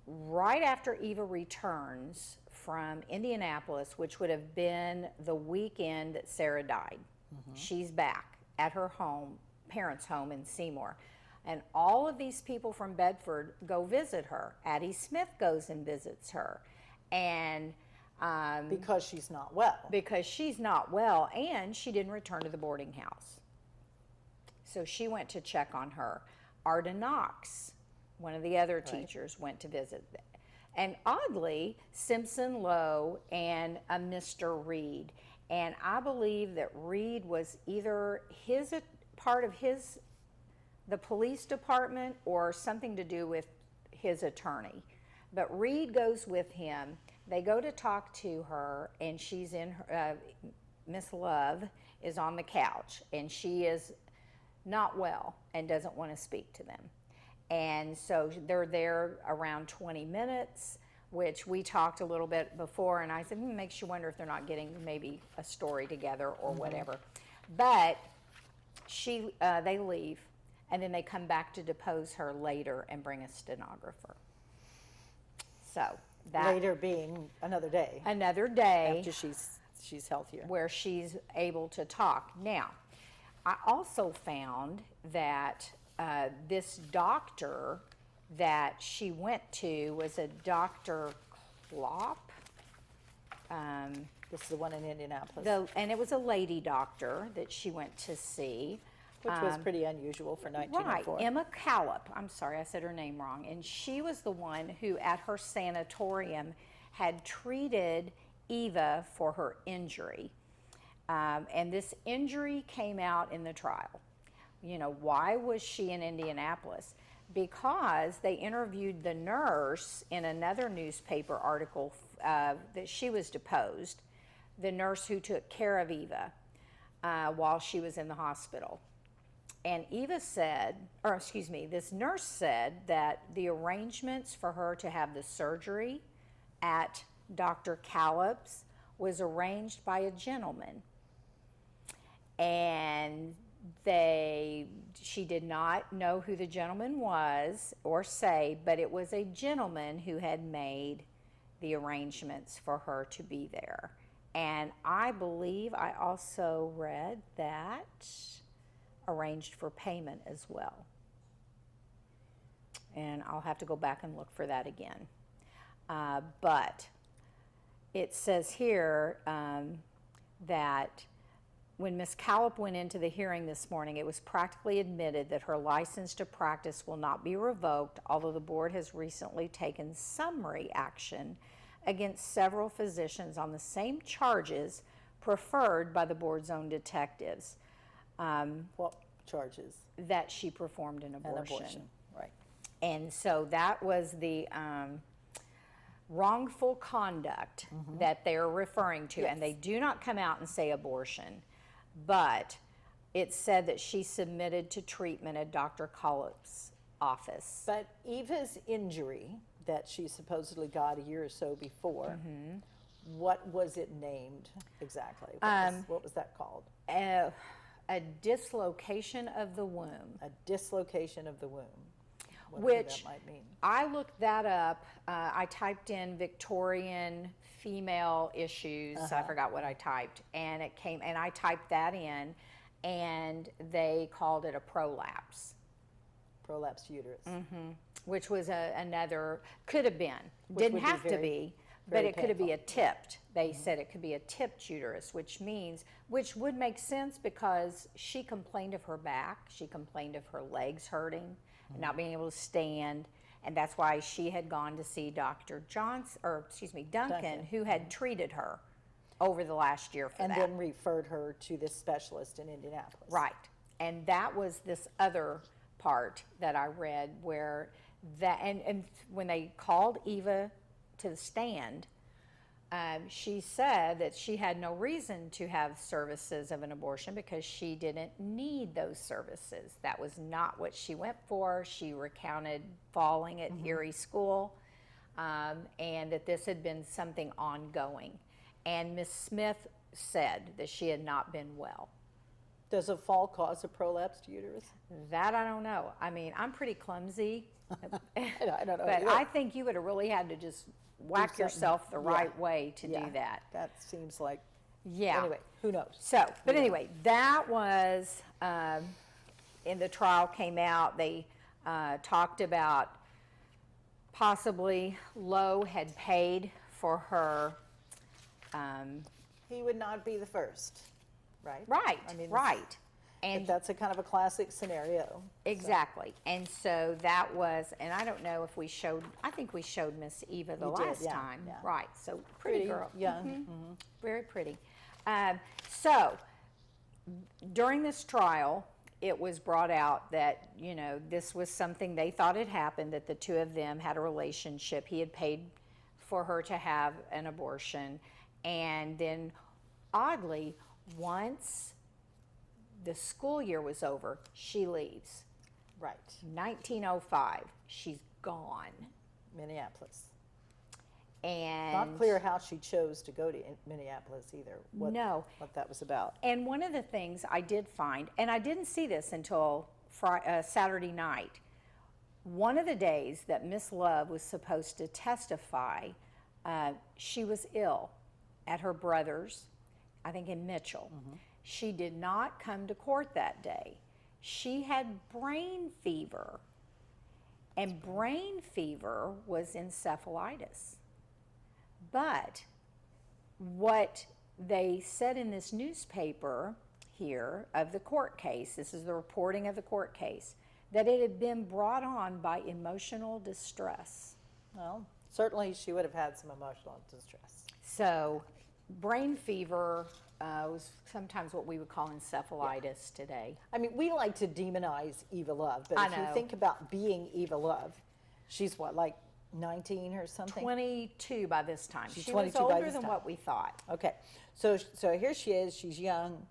right after Eva returns from Indianapolis, which would have been the weekend that Sarah died, she's back at her home, parents' home in Seymour. And all of these people from Bedford go visit her. Addie Smith goes and visits her. And Because she's not well. because she's not well, and she didn't return to the boarding house. So she went to check on her. Arda Knox, one of the other teachers, went to visit. And oddly, Simpson Lowe and a Mr. Reed. And I believe that Reed was either part of the police department or something to do with his attorney. But Reed goes with him. They go to talk to her, and she's in her, Miss Love is on the couch, and she is not well and doesn't want to speak to them. And so they're there around 20 minutes, which we talked a little bit before, and I said, makes you wonder if they're not getting maybe a story together or whatever. But they leave, and then they come back to depose her later and bring a stenographer. So that Later being another day. another day After she's healthier. where she's able to talk. Now, I also found that this doctor that she went to was a Dr. Klopp. This is the one in Indianapolis, And it was a lady doctor that she went to see. which was pretty unusual for Right, 1904. Emma Callop. I'm sorry, I said her name wrong. And she was the one who, at her sanatorium, had treated Eva for her injury. And this injury came out in the trial. You know, why was she in Indianapolis? Because they interviewed the nurse in another newspaper article that she was deposed, the nurse who took care of Eva while she was in the hospital. And this nurse said that the arrangements for her to have the surgery at Dr. Callop's was arranged by a gentleman. And she did not know who the gentleman was or say, but it was a gentleman who had made the arrangements for her to be there. And I believe I also read that arranged for payment as well. And I'll have to go back and look for that again. But it says here that when Ms. Callop went into the hearing this morning, it was practically admitted that her license to practice will not be revoked, although the board has recently taken summary action against several physicians on the same charges preferred by the board's own detectives. Well, charges. that she performed an An abortion. abortion, right. And so that was the wrongful conduct that they're referring to. Yes. And they do not come out and say abortion, but it said that she submitted to treatment at Dr. Collip's office. But Eva's injury that she supposedly got a year or so before, what was it named exactly? What was that called? A dislocation of the womb. A dislocation of the womb. Whatever Which that might mean. I looked that up. I typed in Victorian female issues. I forgot what I typed, and it came. And I typed that in, and they called it a prolapse, Prolapsed uterus. which was another. Could have been. Which Didn't would be have to very- be, but very it could be a painful. tipped. They said it could be a tipped uterus, which would make sense because she complained of her back. She complained of her legs hurting, and not being able to stand. And that's why she had gone to see Dr. Duncan, who had treated her over the last year for And that. then referred her to this specialist in Indianapolis. Right. And that was this other part that I read where that, and when they called Eva to the stand, she said that she had no reason to have services of an abortion because she didn't need those services. That was not what she went for. She recounted falling at Erie School, and that this had been something ongoing. And Miss Smith said that she had not been well. Does a fall cause a prolapsed uterus? That I don't know. I mean, I'm pretty clumsy, I don't know. but either. I think you would have really had to just whack something. yourself the Yeah. right way to Yeah, do that. That seems like, Yeah. anyway, who knows? So, but Yeah. anyway, that was in the trial came out. They talked about possibly Lowe had paid for her. He would not be the first, right? Right. I mean, right. And that's a kind of a classic scenario. exactly. And so that was, and I don't know if we showed, I think we showed Miss Eva the You did, last yeah, time. yeah. Right. So pretty girl. young. Very pretty. So during this trial, it was brought out that, you know, this was something they thought had happened, that the two of them had a relationship. He had paid for her to have an abortion. And then, oddly, once the school year was over, she leaves. Right. 1905, she's gone. Minneapolis. And Not clear how she chose to go to Minneapolis either. No. What that was about. And one of the things I did find, and I didn't see this until Saturday night, one of the days that Miss Love was supposed to testify, she was ill at her brother's, I think in Mitchell. She did not come to court that day. She had brain fever, and brain fever was encephalitis. But what they said in this newspaper here of the court case, this is the reporting of the court case, that it had been brought on by emotional distress. Well, certainly she would have had some emotional distress. So brain fever was sometimes what we would call encephalitis today. I mean, we like to demonize Eva Love, but I if you know. think about being Eva Love, she's what, like 19 or something? 22 by this time. She's She was 22 by older this than time. what we thought. Okay, so here she is. She's young.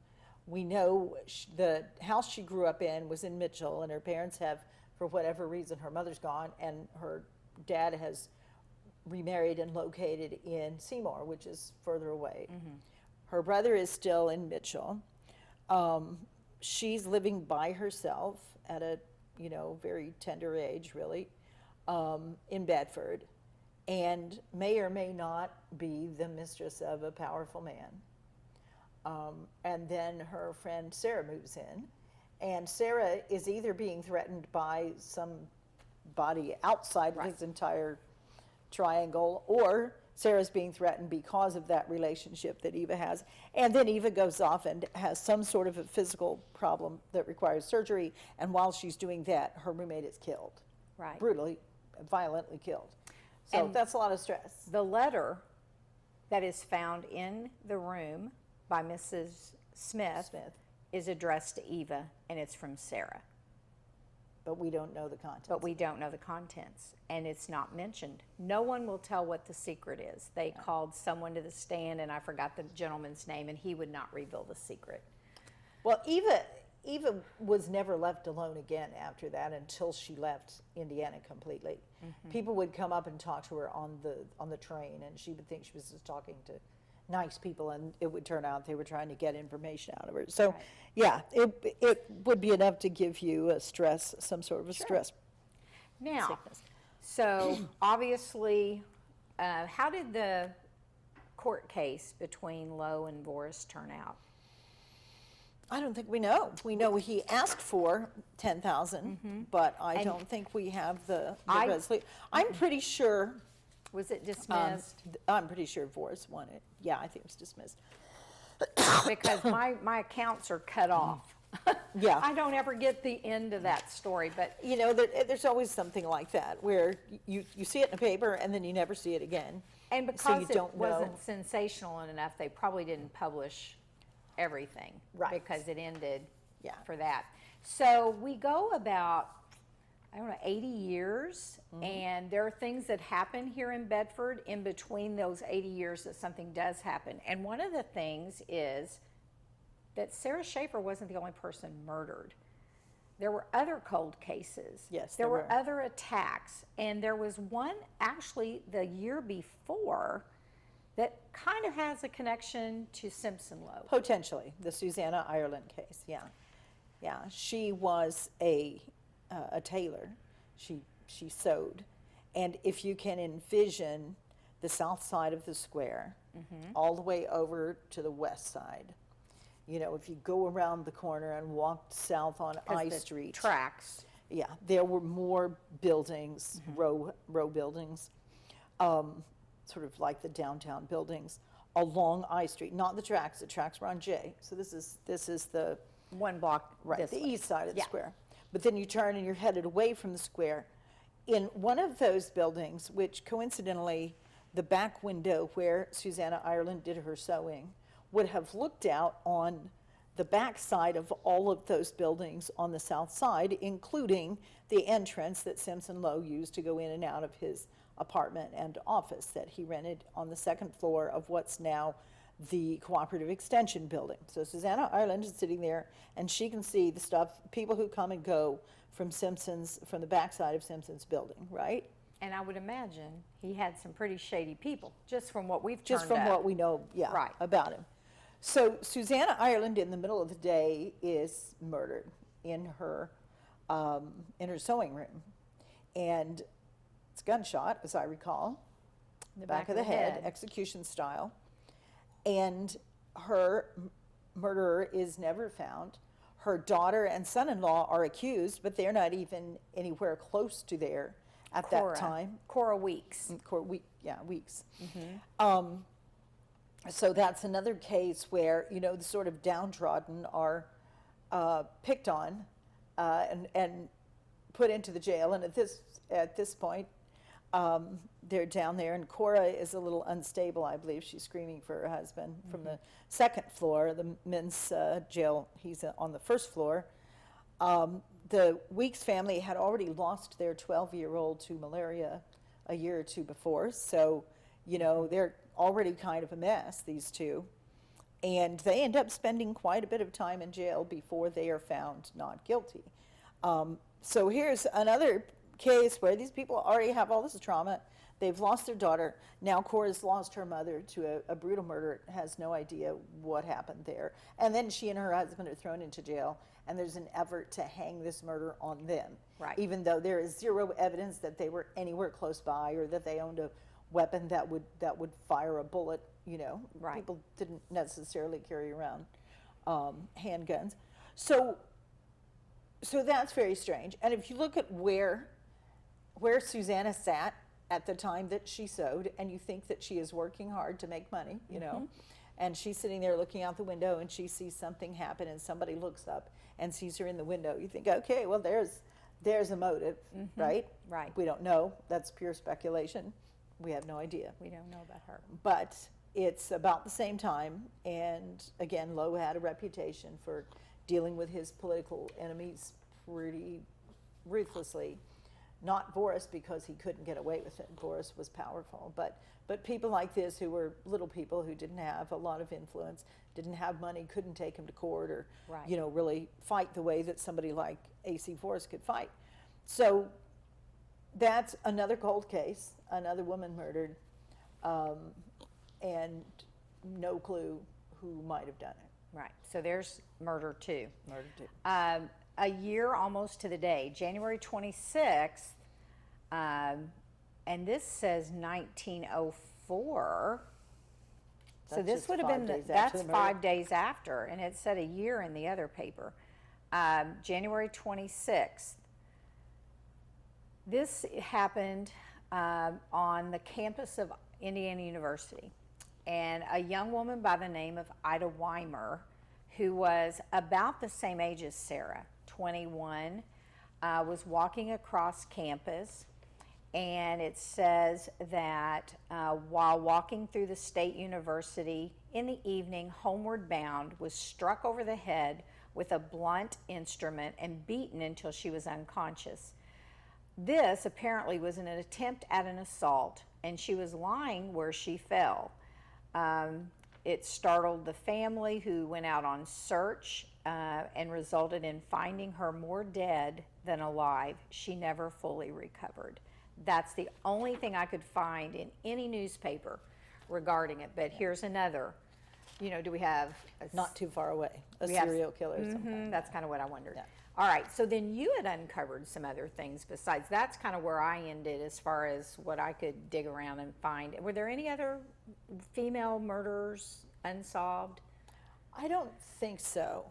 We know the house she grew up in was in Mitchell, and her parents have, for whatever reason, her mother's gone, and her dad has remarried and located in Seymour, which is further away. Her brother is still in Mitchell. She's living by herself at a, very tender age, really, in Bedford, and may or may not be the mistress of a powerful man. And then her friend Sarah moves in, and Sarah is either being threatened by somebody outside of his entire triangle, or Sarah's being threatened because of that relationship that Eva has. And then Eva goes off and has some sort of a physical problem that requires surgery, and while she's doing that, her roommate is killed. Right. Brutally, violently killed. So And that's a lot of stress. The letter that is found in the room by Mrs. Smith, is addressed to Eva, and it's from Sarah. But we don't know the contents. But we don't know the contents, and it's not mentioned. No one will tell what the secret is. They called someone to the stand, and I forgot the gentleman's name, and he would not reveal the secret. Well, Eva was never left alone again after that until she left Indiana completely. People would come up and talk to her on the train, and she would think she was just talking to nice people, and it would turn out they were trying to get information out of her. So, Right. yeah, it would be enough to give you a stress, some sort of a stress Now, sickness. so obviously, how did the court case between Lowe and Boris turn out? I don't think we know. We know he asked for 10,000, but I don't think we have the resolution. I'm pretty sure. Was it dismissed? I'm pretty sure Boris won it. Yeah, I think it was dismissed. Because my accounts are cut off. Yeah. I don't ever get the end of that story, but You know, there's always something like that where you see it in the paper and then you never see it again. and So because you it don't know. wasn't sensational enough, they probably didn't publish everything. Right. Because it ended Yeah. for that. So we go about, I don't know, 80 years, Mm-hmm. and there are things that happen here in Bedford in between those 80 years that something does happen. And one of the things is that Sarah Schafer wasn't the only person murdered. There were other cold cases. Yes, there there were were. other attacks, and there was one actually the year before that kind of has a connection to Simpson Lowe. Potentially, the Susanna Ireland case, yeah. Yeah, she was a tailor. She sewed. And if you can envision the south side of the square, all the way over to the west side, you know, if you go around the corner and walk south on 'Cause I the Street, tracks. yeah, there were more buildings, row buildings, sort of like the downtown buildings, along I Street, not the tracks. The tracks were on J. So this is the One block right, this the way. east side of the Yeah. square. But then you turn and you're headed away from the square. In one of those buildings, which coincidentally, the back window where Susanna Ireland did her sewing would have looked out on the back side of all of those buildings on the south side, including the entrance that Simpson Lowe used to go in and out of his apartment and office that he rented on the second floor of what's now the Cooperative Extension Building. So Susanna Ireland is sitting there, and she can see the stuff, people who come and go from the backside of Simpson's building, right? And I would imagine he had some pretty shady people, just from what we've Just turned from up. what we know, yeah, Right. about him. So Susanna Ireland, in the middle of the day, is murdered in her sewing room, and it's gunshot, as I recall, The back of the head, execution style, and her murderer is never found. Her daughter and son-in-law are accused, but they're not even anywhere close to there at that time. Cora Weeks. Weeks. So that's another case where, you know, the sort of downtrodden are picked on and put into the jail. And at this point, they're down there, and Cora is a little unstable, I believe. She's screaming for her husband from the second floor, the men's jail. He's on the first floor. The Weeks family had already lost their 12-year-old to malaria a year or two before, so, you know, they're already kind of a mess, these two. And they end up spending quite a bit of time in jail before they are found not guilty. So here's another case where these people already have all this trauma. They've lost their daughter. Now Cora's lost her mother to a brutal murder, has no idea what happened there. And then she and her husband are thrown into jail, and there's an effort to hang this murder on them. Right. Even though there is zero evidence that they were anywhere close by or that they owned a weapon that would fire a bullet, you know. Right. People didn't necessarily carry around handguns. So that's very strange. And if you look at where Susanna sat at the time that she sewed, and you think that she is working hard to make money, you know, and she's sitting there looking out the window and she sees something happen and somebody looks up and sees her in the window, you think, okay, well, there's a motive, right? Right. We don't know. That's pure speculation. We have no idea. We don't know about her. But it's about the same time, and again, Lowe had a reputation for dealing with his political enemies pretty ruthlessly. Not Boris, because he couldn't get away with it. Boris was powerful, but people like this, who were little people who didn't have a lot of influence, didn't have money, couldn't take him to court, or Right. really fight the way that somebody like A.C. Forrest could fight. So that's another cold case, another woman murdered, and no clue who might have done it. Right. So there's murder 2. Murder 2. A year almost to the day, January 26th, and this says 1904. So That's this just would have 5 been, days after that's the murder. 5 days after, and it said a year in the other paper. January 26th. This happened on the campus of Indiana University. And a young woman by the name of Ida Weimer, who was about the same age as Sarah, 21, was walking across campus. And it says that while walking through the State University in the evening, homeward bound, was struck over the head with a blunt instrument and beaten until she was unconscious. This apparently was an attempt at an assault, and she was lying where she fell. It startled the family, who went out on search and resulted in finding her more dead than alive. She never fully recovered. That's the only thing I could find in any newspaper regarding it. But here's another. Do we have Not too far away, a we have- serial killer or something. That's kind of what I wondered. Yeah. All right, so then you had uncovered some other things besides. That's kind of where I ended as far as what I could dig around and find. Were there any other female murders unsolved? I don't think so.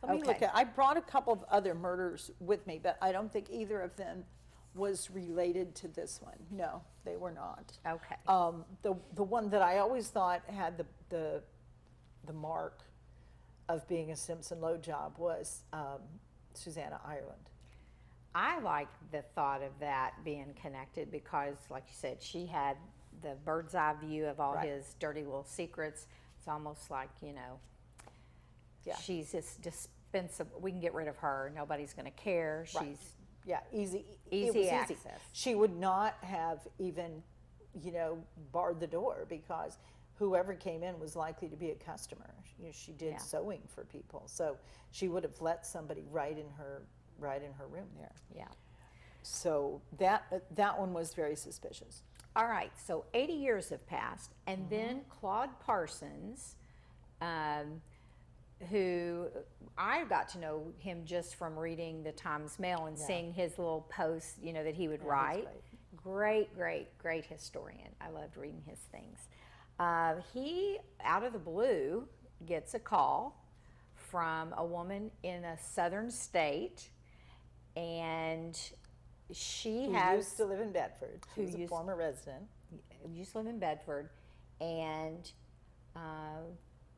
Let me Okay. look at. I brought a couple of other murders with me, but I don't think either of them was related to this one. No, they were not. Okay. The one that I always thought had the mark of being a Simpson Lowe job was Susanna Ireland. I like the thought of that being connected because, like you said, she had the bird's eye view of all Right. his dirty little secrets. It's almost like, Yeah. she's just dispensable. We can get rid of her. Nobody's going to care. Right. She's Yeah, easy. Easy It was access. She would not have even, barred the door, because whoever came in was likely to be a customer. She did Yeah. sewing for people, so she would have let somebody right in her room there. yeah. So that one was very suspicious. All right, so 80 years have passed, and then Claude Parsons, who I got to know him just from reading the Times Mail and seeing his little posts, that he would Yeah, he's write. great. Great historian. I loved reading his things. He, out of the blue, gets a call from a woman in a southern state, and she Who has used to live in Bedford. She who was a used- former resident. used to live in Bedford, and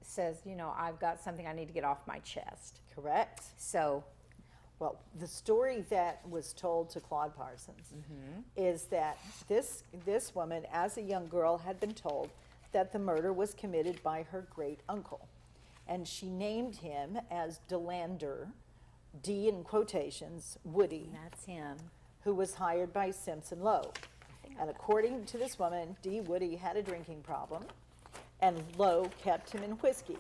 says, I've got something I need to get off my chest. Correct. So, Well, the story that was told to Claude Parsons is that this woman, as a young girl, had been told that the murder was committed by her great uncle, and she named him as Delander, D in quotations, Woody, that's him. who was hired by Simpson Lowe. And according to this woman, D. Woody had a drinking problem, and Lowe kept him in whiskey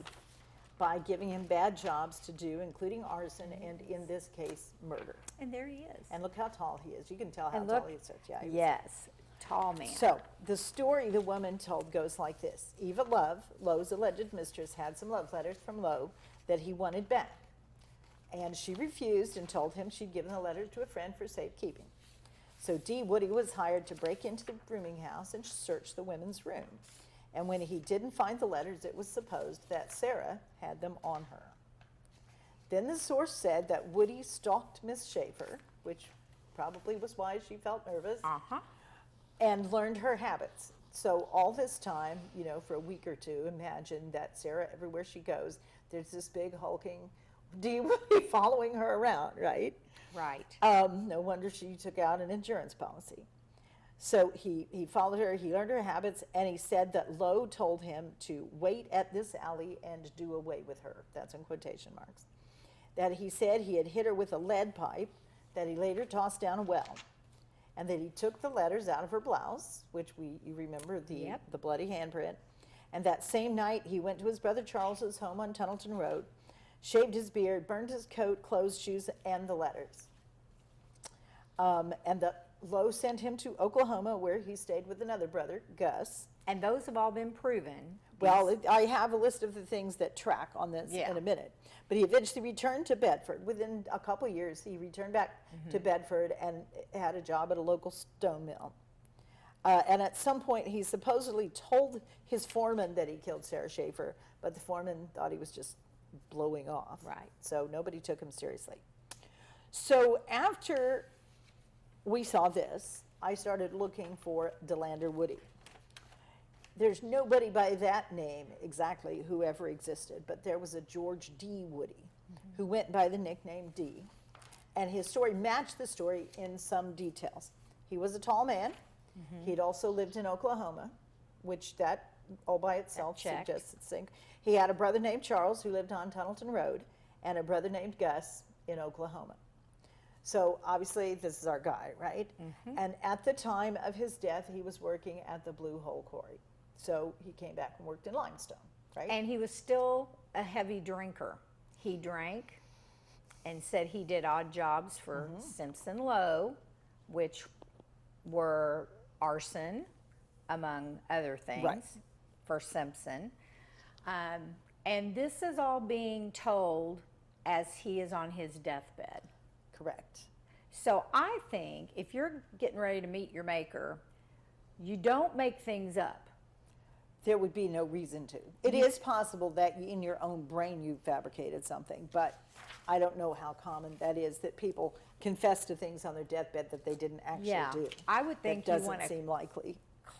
by giving him bad jobs to do, including arson and, in this case, murder. And there he is. And look how tall he is. You can tell how And tall look- he is. Yeah, he was- Yes, tall man. So the story the woman told goes like this. Eva Love, Lowe's alleged mistress, had some love letters from Lowe that he wanted back. And she refused and told him she'd given the letters to a friend for safekeeping. So D. Woody was hired to break into the rooming house and search the women's room. And when he didn't find the letters, it was supposed that Sarah had them on her. Then the source said that Woody stalked Miss Schafer, which probably was why she felt nervous, Uh-huh. and learned her habits. So all this time, for a week or two, imagine that Sarah, everywhere she goes, there's this big hulking D. Woody following her around, right? Right. No wonder she took out an insurance policy. So he followed her, he learned her habits, and he said that Lowe told him to wait at this alley and do away with her. That's in quotation marks. that he said he had hit her with a lead pipe that he later tossed down a well, and that he took the letters out of her blouse, which you remember the bloody handprint, and that same night he went to his brother Charles's home on Tunnelton Road, shaved his beard, burned his coat, clothes, shoes, and the letters. And Lowe sent him to Oklahoma, where he stayed with another brother, Gus. And those have all been proven. Well, I have a list of the things that track on this in a minute. But he eventually returned to Bedford. Within a couple years, he returned back to Bedford and had a job at a local stone mill. And at some point, he supposedly told his foreman that he killed Sarah Schafer, but the foreman thought he was just blowing off. Right. So nobody took him seriously. So after we saw this, I started looking for DeLander Woody. There's nobody by that name exactly who ever existed, but there was a George D. Woody who went by the nickname D. And his story matched the story in some details. He was a tall man. He'd also lived in Oklahoma, which that all by itself suggests it's sync. He had a brother named Charles who lived on Tunnelton Road and a brother named Gus in Oklahoma. So obviously this is our guy, right? And at the time of his death, he was working at the Blue Hole Quarry. So he came back and worked in limestone, right? And he was still a heavy drinker. He drank and said he did odd jobs for Simpson Lowe, which were arson, among other things, for Simpson. And this is all being told as he is on his deathbed. Correct. So I think if you're getting ready to meet your maker, you don't make things up. There would be no reason to. It is possible that in your own brain you fabricated something, but I don't know how common that is, that people confess to things on their deathbed that they didn't actually do. I would think that you want doesn't to seem likely.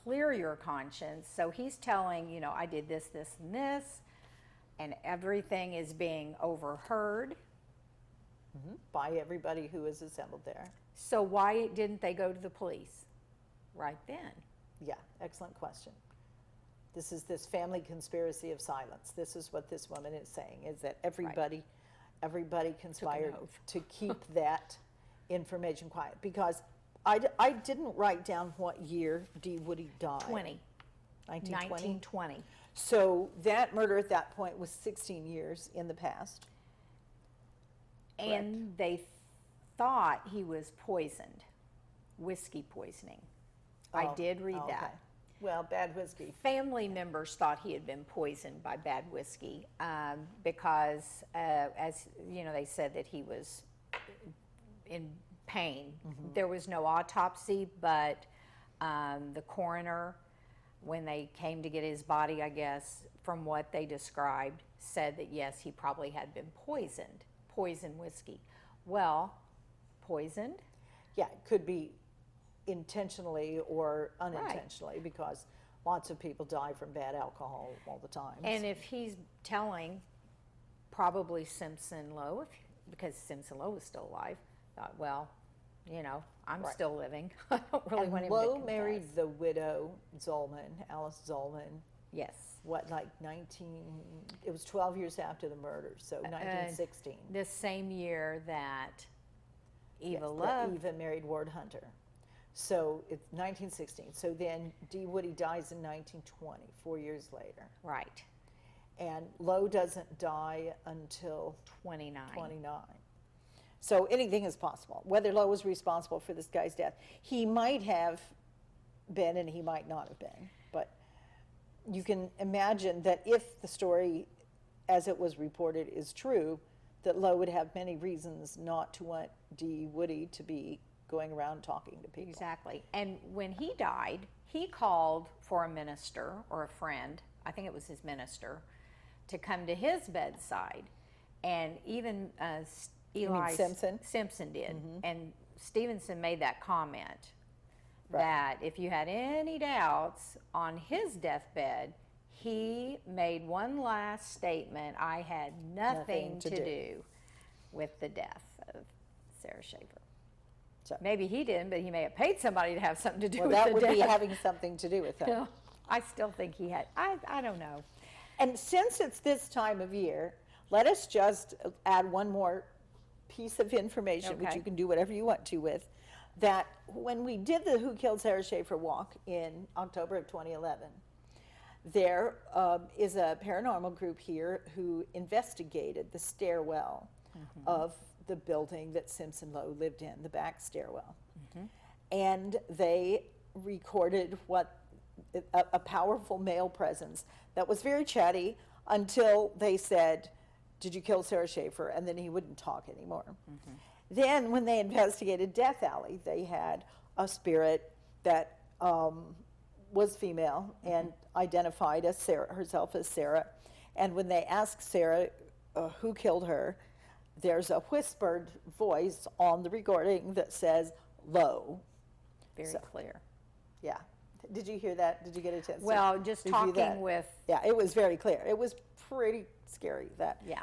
clear your conscience. So he's telling, you know, I did this, this, and this, and everything is being overheard. By everybody who is assembled there. So why didn't they go to the police right then? Yeah, excellent question. This is this family conspiracy of silence. This is what this woman is saying, is that everybody conspired oath. to keep that information quiet. Because I didn't write down what year D. Woody died. 1920. So that murder at that point was 16 years in the past. And they thought he was poisoned, whiskey poisoning. I did read that. Okay. Well, bad whiskey. Family members thought he had been poisoned by bad whiskey because, as you know, they said that he was in pain. There was no autopsy, but the coroner, when they came to get his body, I guess, from what they described, said that yes, he probably had been poisoned. Poison whiskey. Well, poisoned? Yeah, it could be intentionally or unintentionally, because lots of people die from bad alcohol all the time. And if he's telling probably Simpson Lowe, because Simpson Lowe was still alive, thought, well, you know, I'm still living. I don't really want him to Lowe confess. married the widow Zollman, Alice Zollman. Yes. What, like it was 12 years after the murder, so 1916. The same year that Eva Yes, Love. Eva married Ward Hunter. So it's 1916. So then D. Woody dies in 1920, 4 years later. Right. And Lowe doesn't die until 29. 29. So anything is possible. Whether Lowe was responsible for this guy's death, he might have been and he might not have been. But you can imagine that if the story, as it was reported, is true, that Lowe would have many reasons not to want D. Woody to be going around talking to people. Exactly. And when he died, he called for a minister or a friend, I think it was his minister, to come to his bedside. And even Eli Simpson did. And Stevenson made that comment that if you had any doubts on his deathbed, he made one last statement: I had nothing to do with the death of Sarah Schafer. So, maybe he didn't, but he may have paid somebody to have something to do with that the would death. be having something to do with it. I still think he had. I don't know. And since it's this time of year, Let us just add one more piece of information, which Okay. you can do whatever you want to with, that when we did the Who Killed Sarah Schafer walk in October of 2011, there is a paranormal group here who investigated the stairwell of the building that Simpson Lowe lived in, the back stairwell. And they recorded what a powerful male presence that was very chatty until they said, "Did you kill Sarah Schafer?" And then he wouldn't talk anymore. Then when they investigated Death Alley, they had a spirit that was female and identified as Sarah, herself as Sarah. And when they asked Sarah who killed her, there's a whispered voice on the recording that says Lowe. Very So- clear. Yeah. Did you hear that? Did you get a chance? Well, just to review that? talking with, Yeah, it was very clear. It was pretty scary. That. Yeah.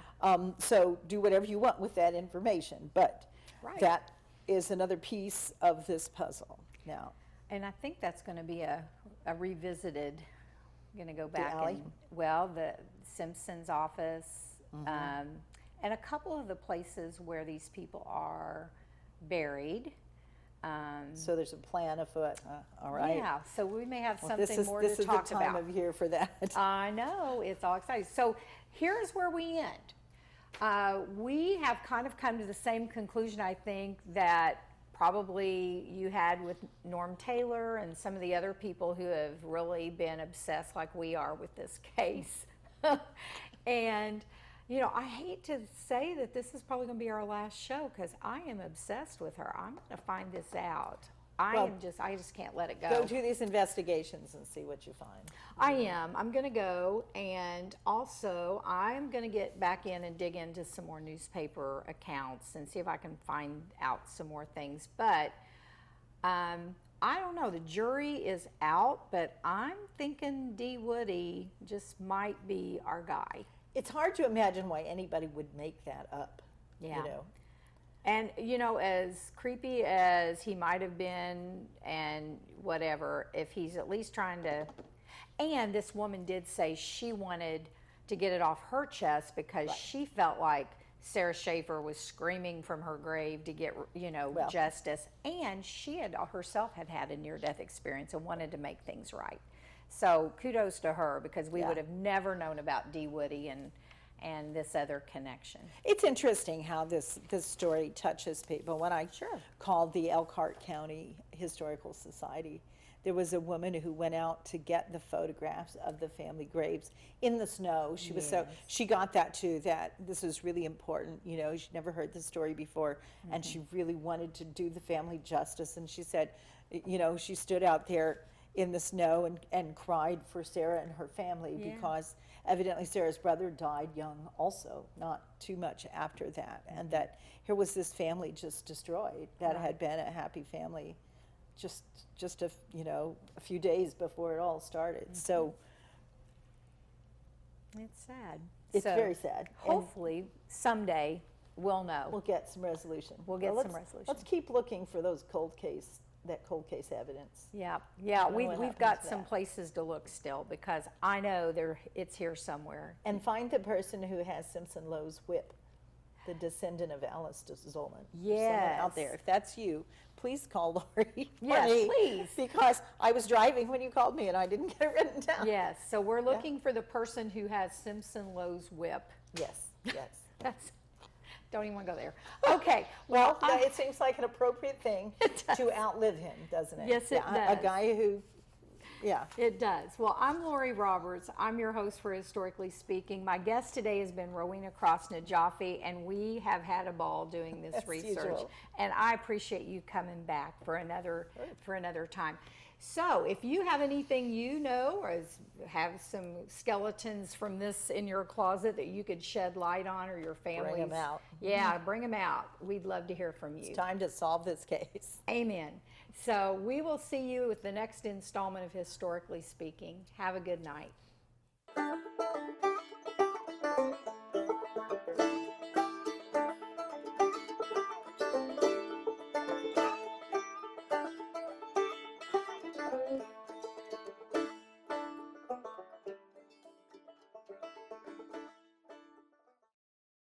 So do whatever you want with that information, but Right. that is another piece of this puzzle. Now, and I think that's going to be a revisited, going to go back alley? and, well, the Simpsons office, and a couple of the places where these people are buried. so there's a plan afoot. All right. Yeah, so we may have Well, something more this to is talk the time about. of year for that. I know, it's all exciting. So here's where we end. We have kind of come to the same conclusion, I think, that probably you had with Norm Taylor and some of the other people who have really been obsessed like we are with this case. And, you know, I hate to say that this is probably going to be our last show because I am obsessed with her. I'm going to find this out. Well, I just can't let it go. Go do these investigations and see what you find. I am. I'm going to go, and also I'm going to get back in and dig into some more newspaper accounts and see if I can find out some more things. But I don't know. The jury is out, but I'm thinking D. Woody just might be our guy. It's hard to imagine why anybody would make that up. Yeah. You know. And, you know, as creepy as he might have been and whatever, if he's at least trying to, and this woman did say she wanted to get it off her chest because she felt like Sarah Schafer was screaming from her grave to get, you know, Well. justice. And she had herself had a near-death experience and wanted to make things right. So kudos to her because we Yeah. would have never known about D. Woody and this other connection. It's interesting how this story touches people. When I called the Elkhart County Historical Society, there was a woman who went out to get the photographs of the family graves in the snow. She was she got that too, that this was really important. You know, she'd never heard the story before, and she really wanted to do the family justice. And she said, you know, she stood out there in the snow and cried for Sarah and her family because evidently Sarah's brother died young also, not too much after that. And that here was this family just destroyed that had been a happy family just a few days before it all started. So It's sad. it's So, very sad. And hopefully someday we'll know. we'll get some resolution. We'll get Well, some let's- resolution. Let's keep looking for those cold case evidence. Yeah, know we've what happened got to some that. places to look still because I know it's here somewhere. And find the person who has Simpson Lowe's whip, the descendant of Alice Zollman. Someone out there. Yes. If that's you, please call Lori. or Yes, me, please. Because I was driving when you called me and I didn't get it written down. Yes, so we're looking for the person who has Simpson Lowe's whip. Yes, yes. That's, don't even want to go there. Okay, Well, well, it seems like an appropriate thing to outlive him, doesn't it? Yes, it A does. guy who, yeah. It does. Well, I'm Lori Roberts. I'm your host for Historically Speaking. My guest today has been Rowena Cross-Najafi, and we have had a ball doing this As research. usual. And I appreciate you coming back for another time. So, if you have anything you know, or have some skeletons from this in your closet that you could shed light on, or your family's, 'em out. Yeah, bring them out. We'd love to hear from you. It's time to solve this case. Amen. So we will see you with the next installment of Historically Speaking. Have a good night.